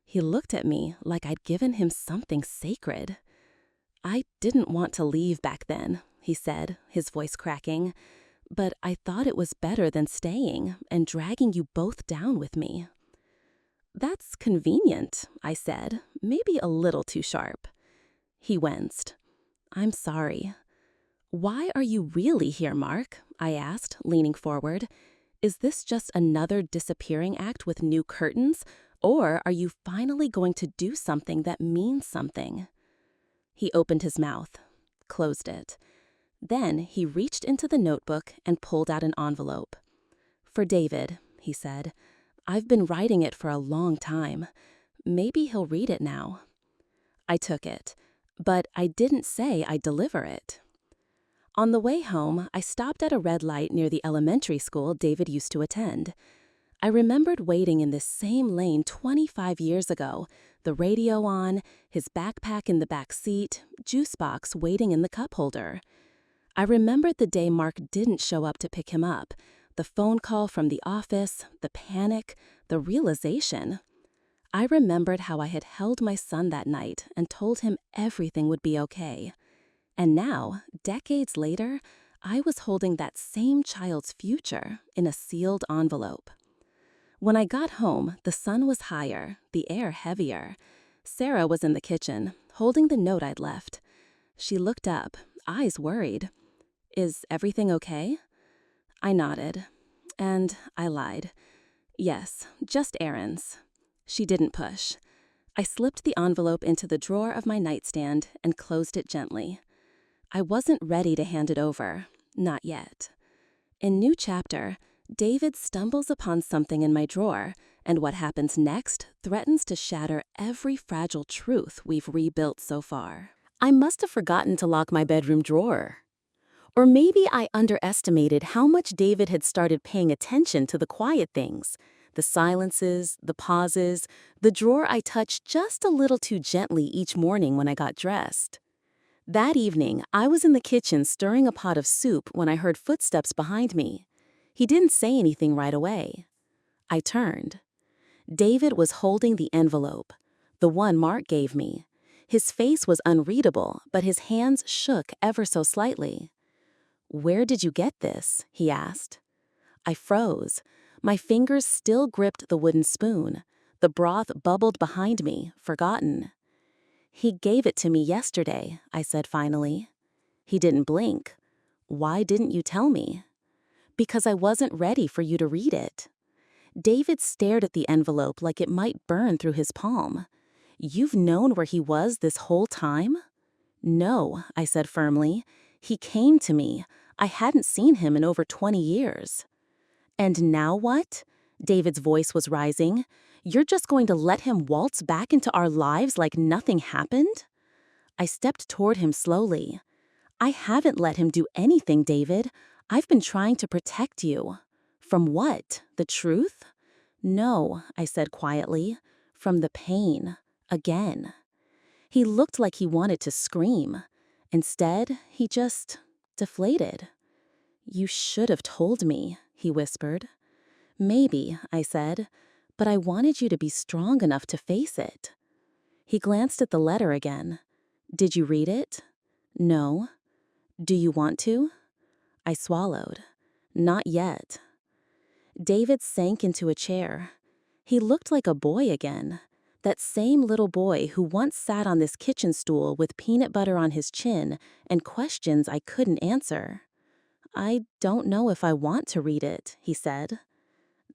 He looked at me like I'd given him something sacred. "I didn't want to leave back then," he said, his voice cracking. "But I thought it was better than staying and dragging you both down with me." "That's convenient," I said, maybe a little too sharp. He winced. "I'm sorry." "Why are you really here, Mark?" I asked, leaning forward. "Is this just another disappearing act with new curtains, or are you finally going to do something that means something?" He opened his mouth, closed it. Then he reached into the notebook and pulled out an envelope. "For David," he said. "I've been writing it for a long time. Maybe he'll read it now." I took it, but I didn't say I'd deliver it. On the way home, I stopped at a red light near the elementary school David used to attend. I remembered waiting in this same lane 25 years ago, the radio on, his backpack in the back seat, juice box waiting in the cup holder. I remembered the day Mark didn't show up to pick him up, the phone call from the office, the panic, the realization. I remembered how I had held my son that night and told him everything would be okay. And now, decades later, I was holding that same child's future in a sealed envelope. When I got home, the sun was higher, the air heavier. Sarah was in the kitchen, holding the note I'd left. She looked up, eyes worried. "Is everything okay?" I nodded, and I lied. "Yes, just errands." She didn't push. I slipped the envelope into the drawer of my nightstand and closed it gently. I wasn't ready to hand it over, not yet. In New Chapter, David stumbles upon something in my drawer, and what happens next threatens to shatter every fragile truth we've rebuilt so far. I must have forgotten to lock my bedroom drawer. Or maybe I underestimated how much David had started paying attention to the quiet things, the silences, the pauses, the drawer I touched just a little too gently each morning when I got dressed. That evening, I was in the kitchen stirring a pot of soup when I heard footsteps behind me. He didn't say anything right away. I turned. David was holding the envelope, the one Mark gave me. His face was unreadable, but his hands shook ever so slightly. "Where did you get this?" he asked. I froze. My fingers still gripped the wooden spoon. The broth bubbled behind me, forgotten. "He gave it to me yesterday," I said finally. He didn't blink. "Why didn't you tell me?" "Because I wasn't ready for you to read it." David stared at the envelope like it might burn through his palm. "You've known where he was this whole time?" "No," I said firmly. "He came to me. I hadn't seen him in over 20 years. "And now what?" David's voice was rising. "You're just going to let him waltz back into our lives like nothing happened?" I stepped toward him slowly. "I haven't let him do anything, David. I've been trying to protect you." "From what? The truth?" "No," I said quietly. "From the pain. Again." He looked like he wanted to scream. Instead, he just deflated. "You should have told me," he whispered. "Maybe," I said, "but I wanted you to be strong enough to face it." He glanced at the letter again. "Did you read it?" No. Do you want to? I swallowed. Not yet. David sank into a chair. He looked like a boy again. That same little boy who once sat on this kitchen stool with peanut butter on his chin and questions I couldn't answer. I don't know if I want to read it, he said.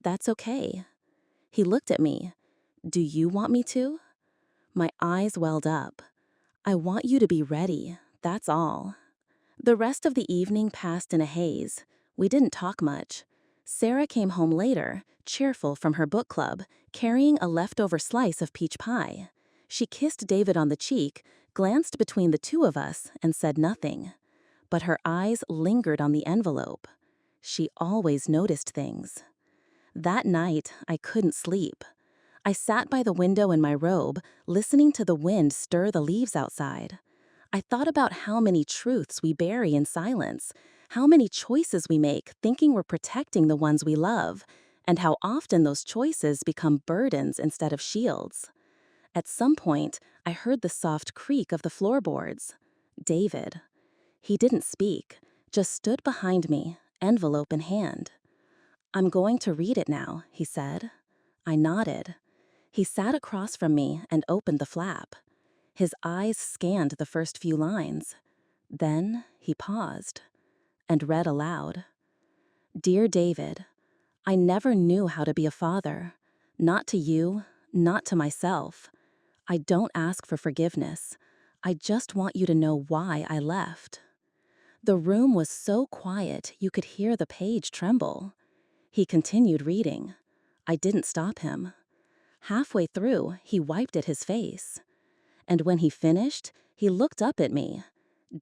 That's okay. He looked at me. Do you want me to? My eyes welled up. I want you to be ready, that's all. The rest of the evening passed in a haze. We didn't talk much. Sarah came home later, cheerful from her book club, carrying a leftover slice of peach pie. She kissed David on the cheek, glanced between the two of us, and said nothing. But her eyes lingered on the envelope. She always noticed things. That night, I couldn't sleep. I sat by the window in my robe, listening to the wind stir the leaves outside. I thought about how many truths we bury in silence, how many choices we make thinking we're protecting the ones we love, and how often those choices become burdens instead of shields. At some point, I heard the soft creak of the floorboards. David. He didn't speak, just stood behind me, envelope in hand. I'm going to read it now, he said. I nodded. He sat across from me and opened the flap. His eyes scanned the first few lines. Then he paused and read aloud. Dear David, I never knew how to be a father. Not to you, not to myself. I don't ask for forgiveness. I just want you to know why I left. The room was so quiet you could hear the page tremble. He continued reading. I didn't stop him. Halfway through, he wiped at his face. And when he finished, he looked up at me.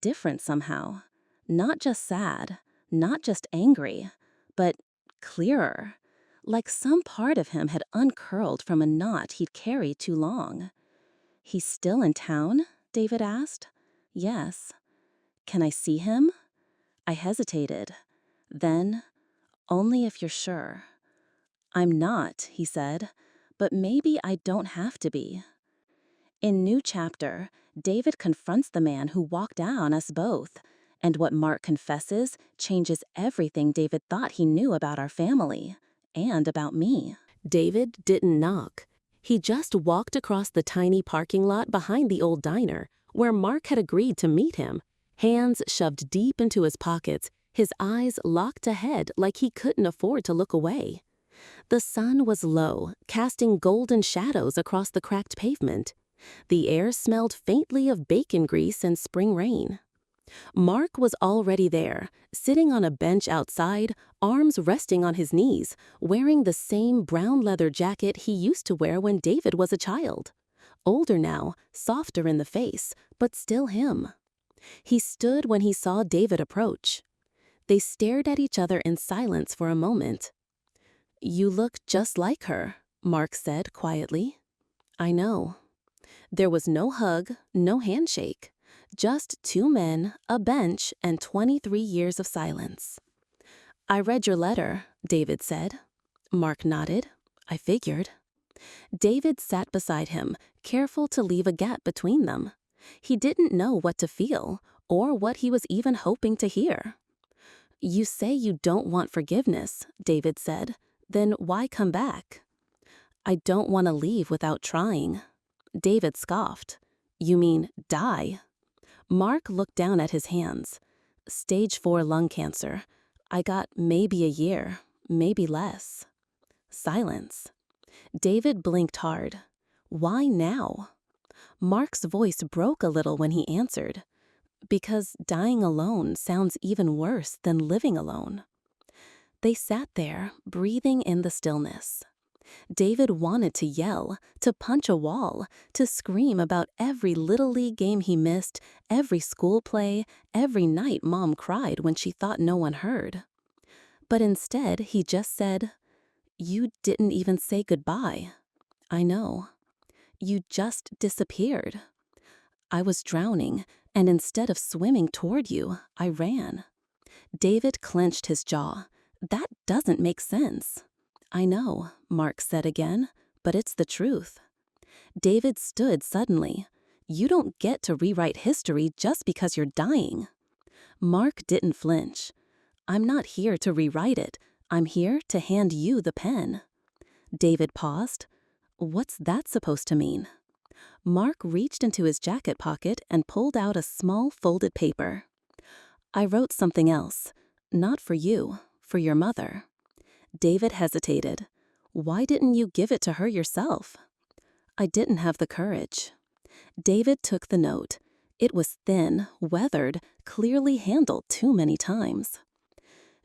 Different somehow. Not just sad, not just angry, but clearer. Like some part of him had uncurled from a knot he'd carried too long. He's still in town? David asked. Yes. Can I see him? I hesitated. Then, only if you're sure. I'm not, he said, but maybe I don't have to be. In New Chapter, David confronts the man who walked out on us both, and what Mark confesses changes everything David thought he knew about our family, and about me. David didn't knock. He just walked across the tiny parking lot behind the old diner, where Mark had agreed to meet him, hands shoved deep into his pockets, his eyes locked ahead like he couldn't afford to look away. The sun was low, casting golden shadows across the cracked pavement. The air smelled faintly of bacon grease and spring rain. Mark was already there, sitting on a bench outside, arms resting on his knees, wearing the same brown leather jacket he used to wear when David was a child. Older now, softer in the face, but still him. He stood when he saw David approach. They stared at each other in silence for a moment. You look just like her, Mark said quietly. I know. There was no hug, no handshake. Just two men, a bench, and 23 years of silence. I read your letter, David said. Mark nodded. I figured. David sat beside him, careful to leave a gap between them. He didn't know what to feel, or what he was even hoping to hear. You say you don't want forgiveness, David said. Then why come back? I don't want to leave without trying. David scoffed. You mean die? Mark looked down at his hands. Stage 4 lung cancer. I got maybe a year, maybe less. Silence. David blinked hard. Why now? Mark's voice broke a little when he answered. Because dying alone sounds even worse than living alone. They sat there, breathing in the stillness. David wanted to yell, to punch a wall, to scream about every Little League game he missed, every school play, every night Mom cried when she thought no one heard. But instead, he just said, You didn't even say goodbye. I know. You just disappeared. I was drowning, and instead of swimming toward you, I ran. David clenched his jaw. That doesn't make sense. I know, Mark said again, but it's the truth. David stood suddenly. You don't get to rewrite history just because you're dying. Mark didn't flinch. I'm not here to rewrite it. I'm here to hand you the pen. David paused. What's that supposed to mean? Mark reached into his jacket pocket and pulled out a small folded paper. I wrote something else. Not for you, for your mother. David hesitated. Why didn't you give it to her yourself? I didn't have the courage. David took the note. It was thin, weathered, clearly handled too many times.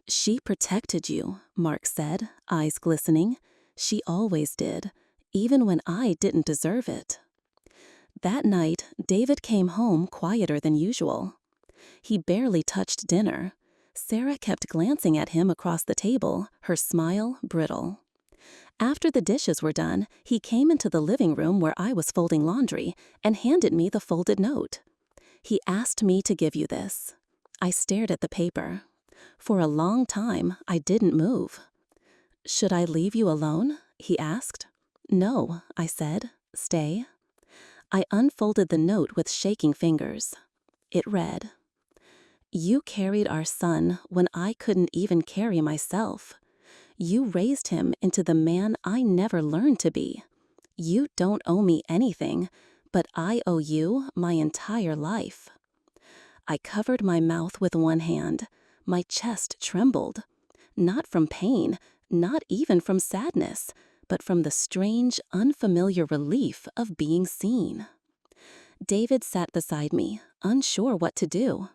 She protected you, Mark said, eyes glistening. She always did, even when I didn't deserve it. That night, David came home quieter than usual. He barely touched dinner. Sarah kept glancing at him across the table, her smile brittle. After the dishes were done, he came into the living room where I was folding laundry and handed me the folded note. He asked me to give you this. I stared at the paper. For a long time, I didn't move. Should I leave you alone? He asked. No, I said. Stay. I unfolded the note with shaking fingers. It read, You carried our son when I couldn't even carry myself. You raised him into the man I never learned to be. You don't owe me anything, but I owe you my entire life. I covered my mouth with one hand. My chest trembled. Not from pain, not even from sadness, but from the strange, unfamiliar relief of being seen. David sat beside me, unsure what to do.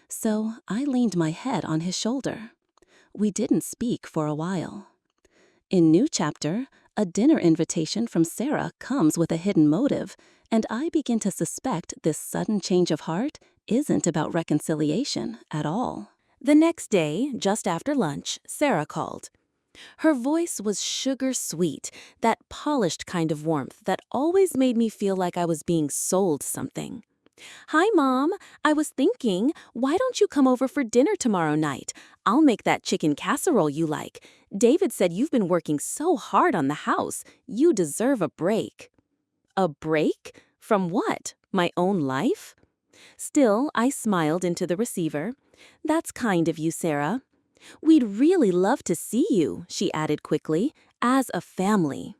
So I leaned my head on his shoulder. We didn't speak for a while. In New Chapter, a dinner invitation from Sarah comes with a hidden motive, and I begin to suspect this sudden change of heart isn't about reconciliation at all. The next day, just after lunch, Sarah called. Her voice was sugar sweet, that polished kind of warmth that always made me feel like I was being sold something. Hi, Mom. I was thinking, why don't you come over for dinner tomorrow night? I'll make that chicken casserole you like. David said you've been working so hard on the house. You deserve a break. A break? From what? My own life? Still, I smiled into the receiver. That's kind of you, Sarah. We'd really love to see you, she added quickly, as a family.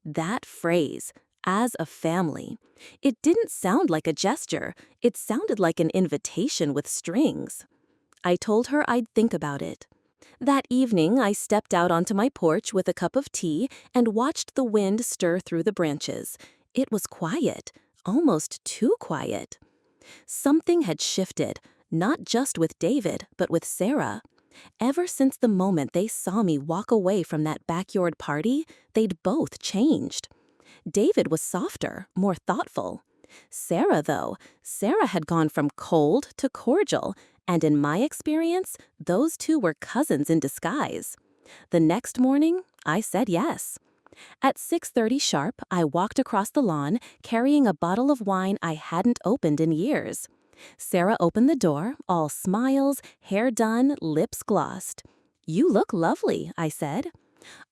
That phrase, as a family. It didn't sound like a gesture. It sounded like an invitation with strings. I told her I'd think about it. That evening, I stepped out onto my porch with a cup of tea and watched the wind stir through the branches. It was quiet, almost too quiet. Something had shifted, not just with David, but with Sarah. Ever since the moment they saw me walk away from that backyard party, they'd both changed. David was softer, more thoughtful. Sarah had gone from cold to cordial, and in my experience, those two were cousins in disguise. The next morning, I said yes. At 6:30 sharp, I walked across the lawn, carrying a bottle of wine I hadn't opened in years. Sarah opened the door, all smiles, hair done, lips glossed. You look lovely, I said.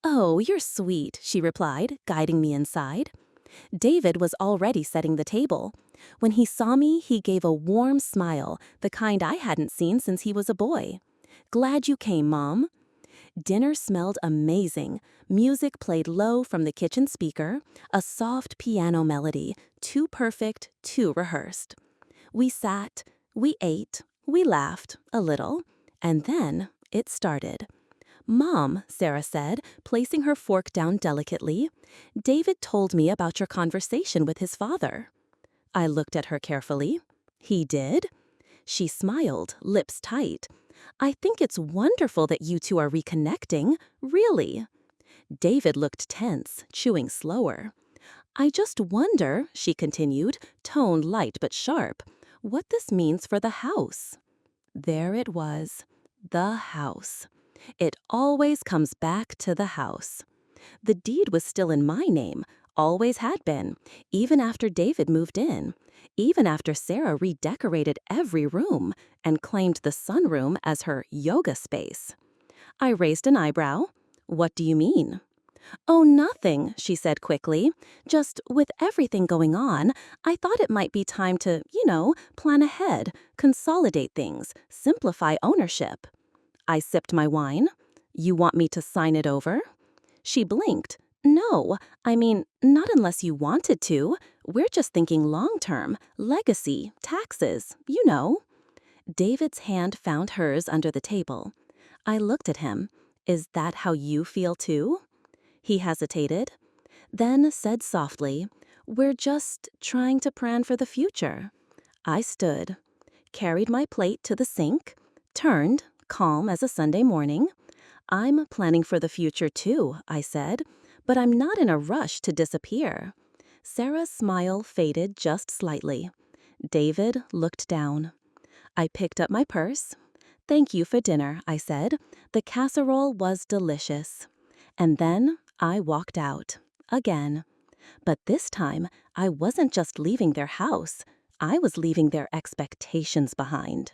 Oh, you're sweet, she replied, guiding me inside. David was already setting the table. When he saw me, he gave a warm smile, the kind I hadn't seen since he was a boy. Glad you came, Mom. Dinner smelled amazing. Music played low from the kitchen speaker, a soft piano melody, too perfect, too rehearsed. We sat, we ate, we laughed a little, and then it started. Mom, Sarah said, placing her fork down delicately, David told me about your conversation with his father. I looked at her carefully. He did? She smiled, lips tight. I think it's wonderful that you two are reconnecting, really. David looked tense, chewing slower. I just wonder, she continued, tone light but sharp, what this means for the house. There it was, the house. It always comes back to the house. The deed was still in my name, always had been, even after David moved in, even after Sarah redecorated every room and claimed the sunroom as her yoga space. I raised an eyebrow. What do you mean? Oh, nothing, she said quickly. Just with everything going on, I thought it might be time to, plan ahead, consolidate things, simplify ownership. I sipped my wine. You want me to sign it over? She blinked. No, I mean, not unless you wanted to. We're just thinking long term, legacy, taxes, you know. David's hand found hers under the table. I looked at him. Is that how you feel too? He hesitated, then said softly, We're just trying to plan for the future. I stood, carried my plate to the sink, turned, calm as a Sunday morning. I'm planning for the future too, I said, but I'm not in a rush to disappear. Sarah's smile faded just slightly. David looked down. I picked up my purse. Thank you for dinner, I said. The casserole was delicious. And then I walked out. Again. But this time, I wasn't just leaving their house. I was leaving their expectations behind.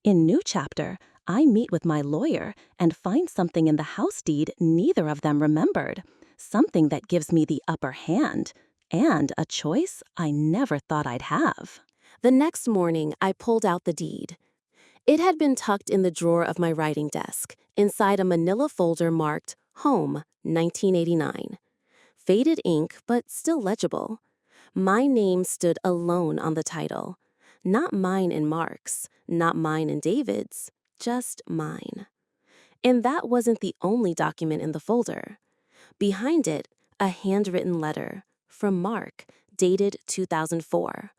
In new chapter, I meet with my lawyer and find something in the house deed neither of them remembered. Something that gives me the upper hand. And a choice I never thought I'd have. The next morning, I pulled out the deed. It had been tucked in the drawer of my writing desk, inside a manila folder marked Home, 1989. Faded ink, but still legible. My name stood alone on the title. Not mine and Mark's, not mine and David's, just mine. And that wasn't the only document in the folder. Behind it, a handwritten letter from Mark, dated 2004.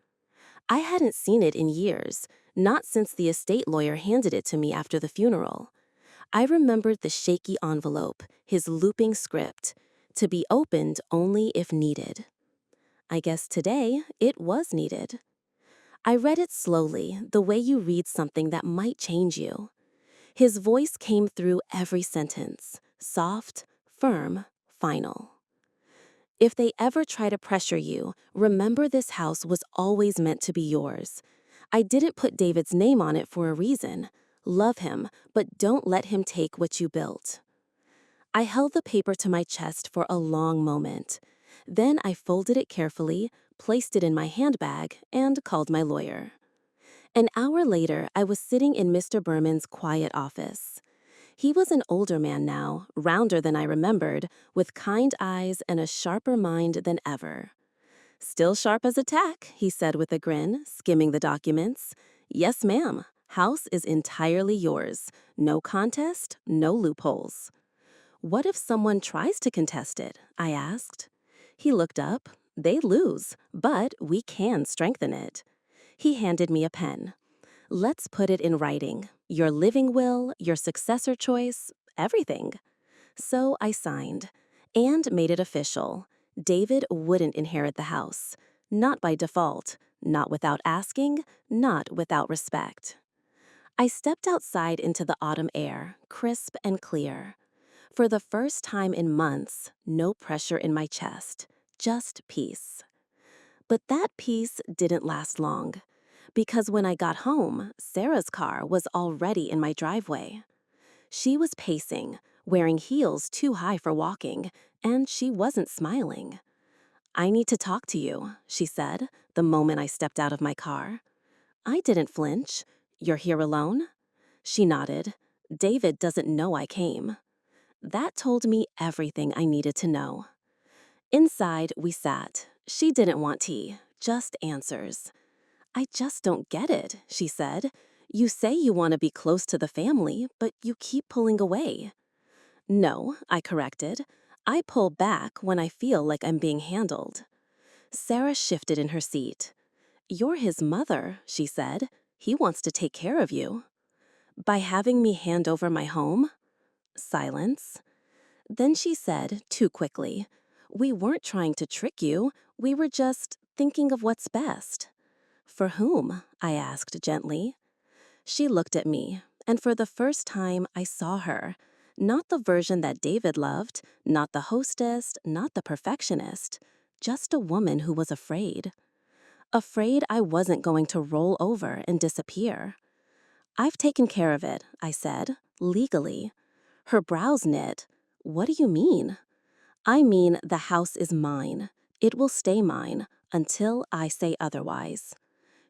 I hadn't seen it in years, not since the estate lawyer handed it to me after the funeral. I remembered the shaky envelope, his looping script, to be opened only if needed. I guess today it was needed. I read it slowly, the way you read something that might change you. His voice came through every sentence, soft, firm, final. If they ever try to pressure you, remember this house was always meant to be yours. I didn't put David's name on it for a reason. Love him, but don't let him take what you built. I held the paper to my chest for a long moment. Then I folded it carefully, placed it in my handbag, and called my lawyer. An hour later, I was sitting in Mr. Berman's quiet office. He was an older man now, rounder than I remembered, with kind eyes and a sharper mind than ever. Still sharp as a tack, he said with a grin, skimming the documents. Yes, ma'am. House is entirely yours. No contest, no loopholes. What if someone tries to contest it? I asked. He looked up. They lose, but we can strengthen it. He handed me a pen. Let's put it in writing. Your living will, your successor choice, everything. So I signed and made it official. David wouldn't inherit the house. Not by default, not without asking, not without respect. I stepped outside into the autumn air, crisp and clear. For the first time in months, no pressure in my chest, just peace. But that peace didn't last long, because when I got home, Sarah's car was already in my driveway. She was pacing, wearing heels too high for walking, and she wasn't smiling. I need to talk to you, she said, the moment I stepped out of my car. I didn't flinch. You're here alone? She nodded. David doesn't know I came. That told me everything I needed to know. Inside, we sat. She didn't want tea, just answers. I just don't get it, she said. You say you want to be close to the family, but you keep pulling away. No, I corrected. I pull back when I feel like I'm being handled. Sarah shifted in her seat. You're his mother, she said. He wants to take care of you. By having me hand over my home? Silence. Then she said, too quickly, we weren't trying to trick you. We were just thinking of what's best. For whom? I asked gently. She looked at me, and for the first time I saw her. Not the version that David loved, not the hostess, not the perfectionist. Just a woman who was afraid. Afraid I wasn't going to roll over and disappear. I've taken care of it, I said, legally. Her brows knit. What do you mean? I mean, the house is mine. It will stay mine until I say otherwise.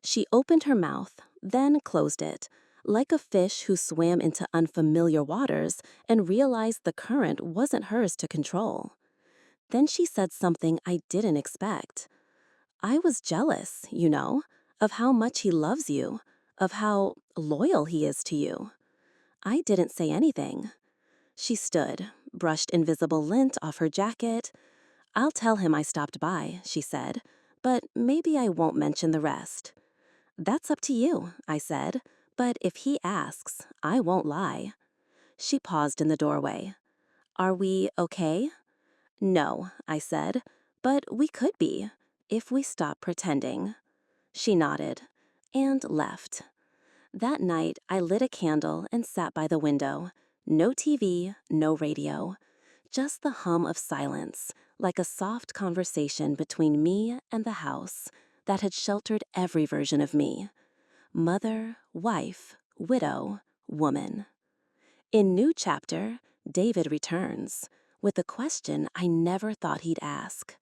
She opened her mouth, then closed it, like a fish who swam into unfamiliar waters and realized the current wasn't hers to control. Then she said something I didn't expect. I was jealous, of how much he loves you, of how loyal he is to you. I didn't say anything. She stood, brushed invisible lint off her jacket. I'll tell him I stopped by, she said, but maybe I won't mention the rest. That's up to you, I said, but if he asks, I won't lie. She paused in the doorway. Are we okay? No, I said, but we could be, if we stop pretending. She nodded and left. That night, I lit a candle and sat by the window. No TV, no radio. Just the hum of silence, like a soft conversation between me and the house that had sheltered every version of me. Mother, wife, widow, woman. In new chapter, David returns with a question I never thought he'd ask.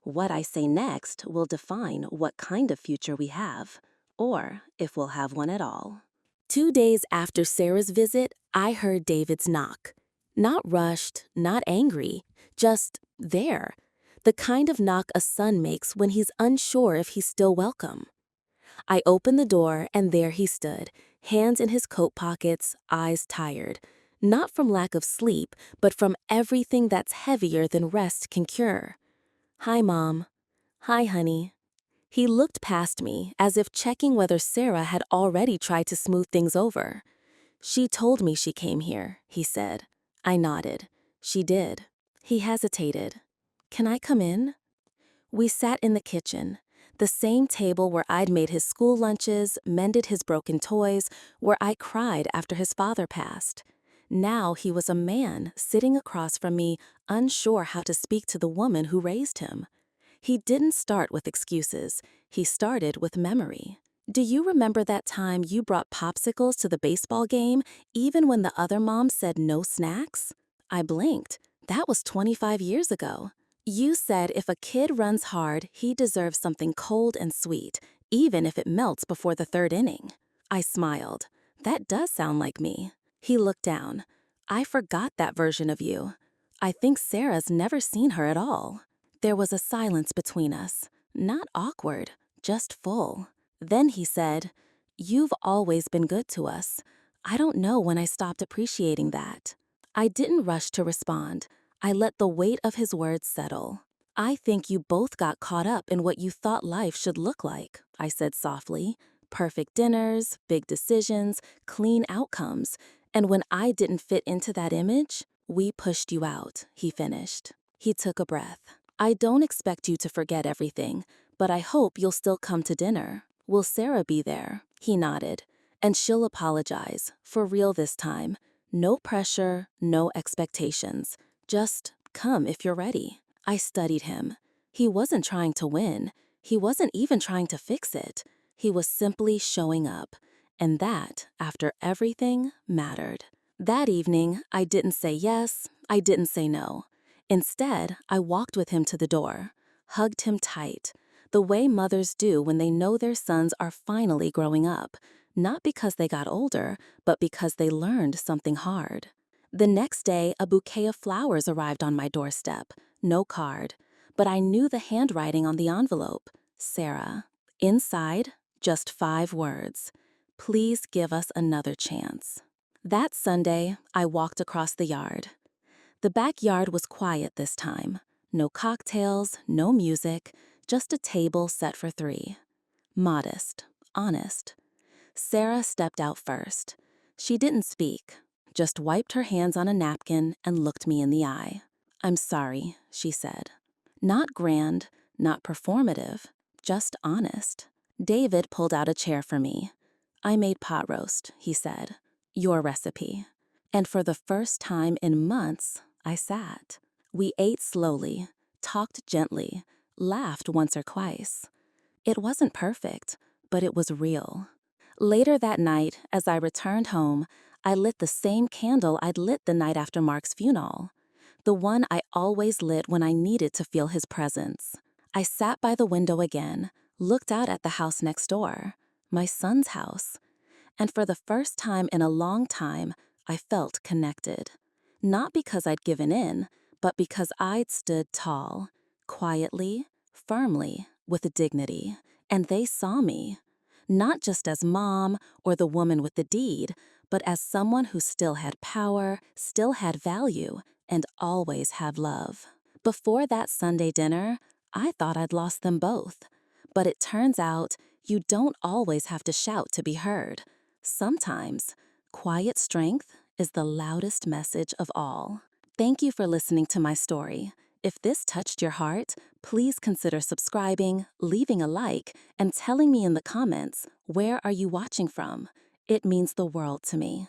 What I say next will define what kind of future we have, or if we'll have one at all. 2 days after Sarah's visit, I heard David's knock. Not rushed, not angry, just there. The kind of knock a son makes when he's unsure if he's still welcome. I opened the door and there he stood, hands in his coat pockets, eyes tired. Not from lack of sleep, but from everything that's heavier than rest can cure. Hi, Mom. Hi, honey. He looked past me, as if checking whether Sarah had already tried to smooth things over. She told me she came here, he said. I nodded. She did. He hesitated. Can I come in? We sat in the kitchen, the same table where I'd made his school lunches, mended his broken toys, where I cried after his father passed. Now he was a man sitting across from me, unsure how to speak to the woman who raised him. He didn't start with excuses. He started with memory. Do you remember that time you brought popsicles to the baseball game, even when the other mom said no snacks? I blinked. That was 25 years ago. You said if a kid runs hard, he deserves something cold and sweet, even if it melts before the third inning. I smiled. That does sound like me. He looked down. I forgot that version of you. I think Sarah's never seen her at all. There was a silence between us. Not awkward, just full. Then he said, "You've always been good to us. I don't know when I stopped appreciating that." I didn't rush to respond. I let the weight of his words settle. I think you both got caught up in what you thought life should look like, I said softly. Perfect dinners, big decisions, clean outcomes. And when I didn't fit into that image, we pushed you out, he finished. He took a breath. I don't expect you to forget everything, but I hope you'll still come to dinner. Will Sarah be there? He nodded. And she'll apologize, for real this time. No pressure, no expectations. Just come if you're ready. I studied him. He wasn't trying to win. He wasn't even trying to fix it. He was simply showing up. And that, after everything, mattered. That evening, I didn't say yes, I didn't say no. Instead, I walked with him to the door, hugged him tight, the way mothers do when they know their sons are finally growing up, not because they got older, but because they learned something hard. The next day, a bouquet of flowers arrived on my doorstep, no card, but I knew the handwriting on the envelope, Sarah. Inside, just 5 words, "Please give us another chance." That Sunday, I walked across the yard. The backyard was quiet this time. No cocktails, no music, just a table set for 3. Modest, honest. Sarah stepped out first. She didn't speak, just wiped her hands on a napkin and looked me in the eye. "I'm sorry," she said. Not grand, not performative, just honest. David pulled out a chair for me. "I made pot roast," he said. "Your recipe." And for the first time in months, I sat. We ate slowly, talked gently, laughed once or twice. It wasn't perfect, but it was real. Later that night, as I returned home, I lit the same candle I'd lit the night after Mark's funeral. the one I always lit when I needed to feel his presence. I sat by the window again, looked out at the house next door, my son's house, and for the first time in a long time, I felt connected. Not because I'd given in, but because I'd stood tall, quietly, firmly, with dignity, and they saw me. Not just as mom or the woman with the deed, but as someone who still had power, still had value, and always had love. Before that Sunday dinner, I thought I'd lost them both. But it turns out you don't always have to shout to be heard. Sometimes, quiet strength is the loudest message of all. Thank you for listening to my story. If this touched your heart, please consider subscribing, leaving a like, and telling me in the comments, where are you watching from? It means the world to me.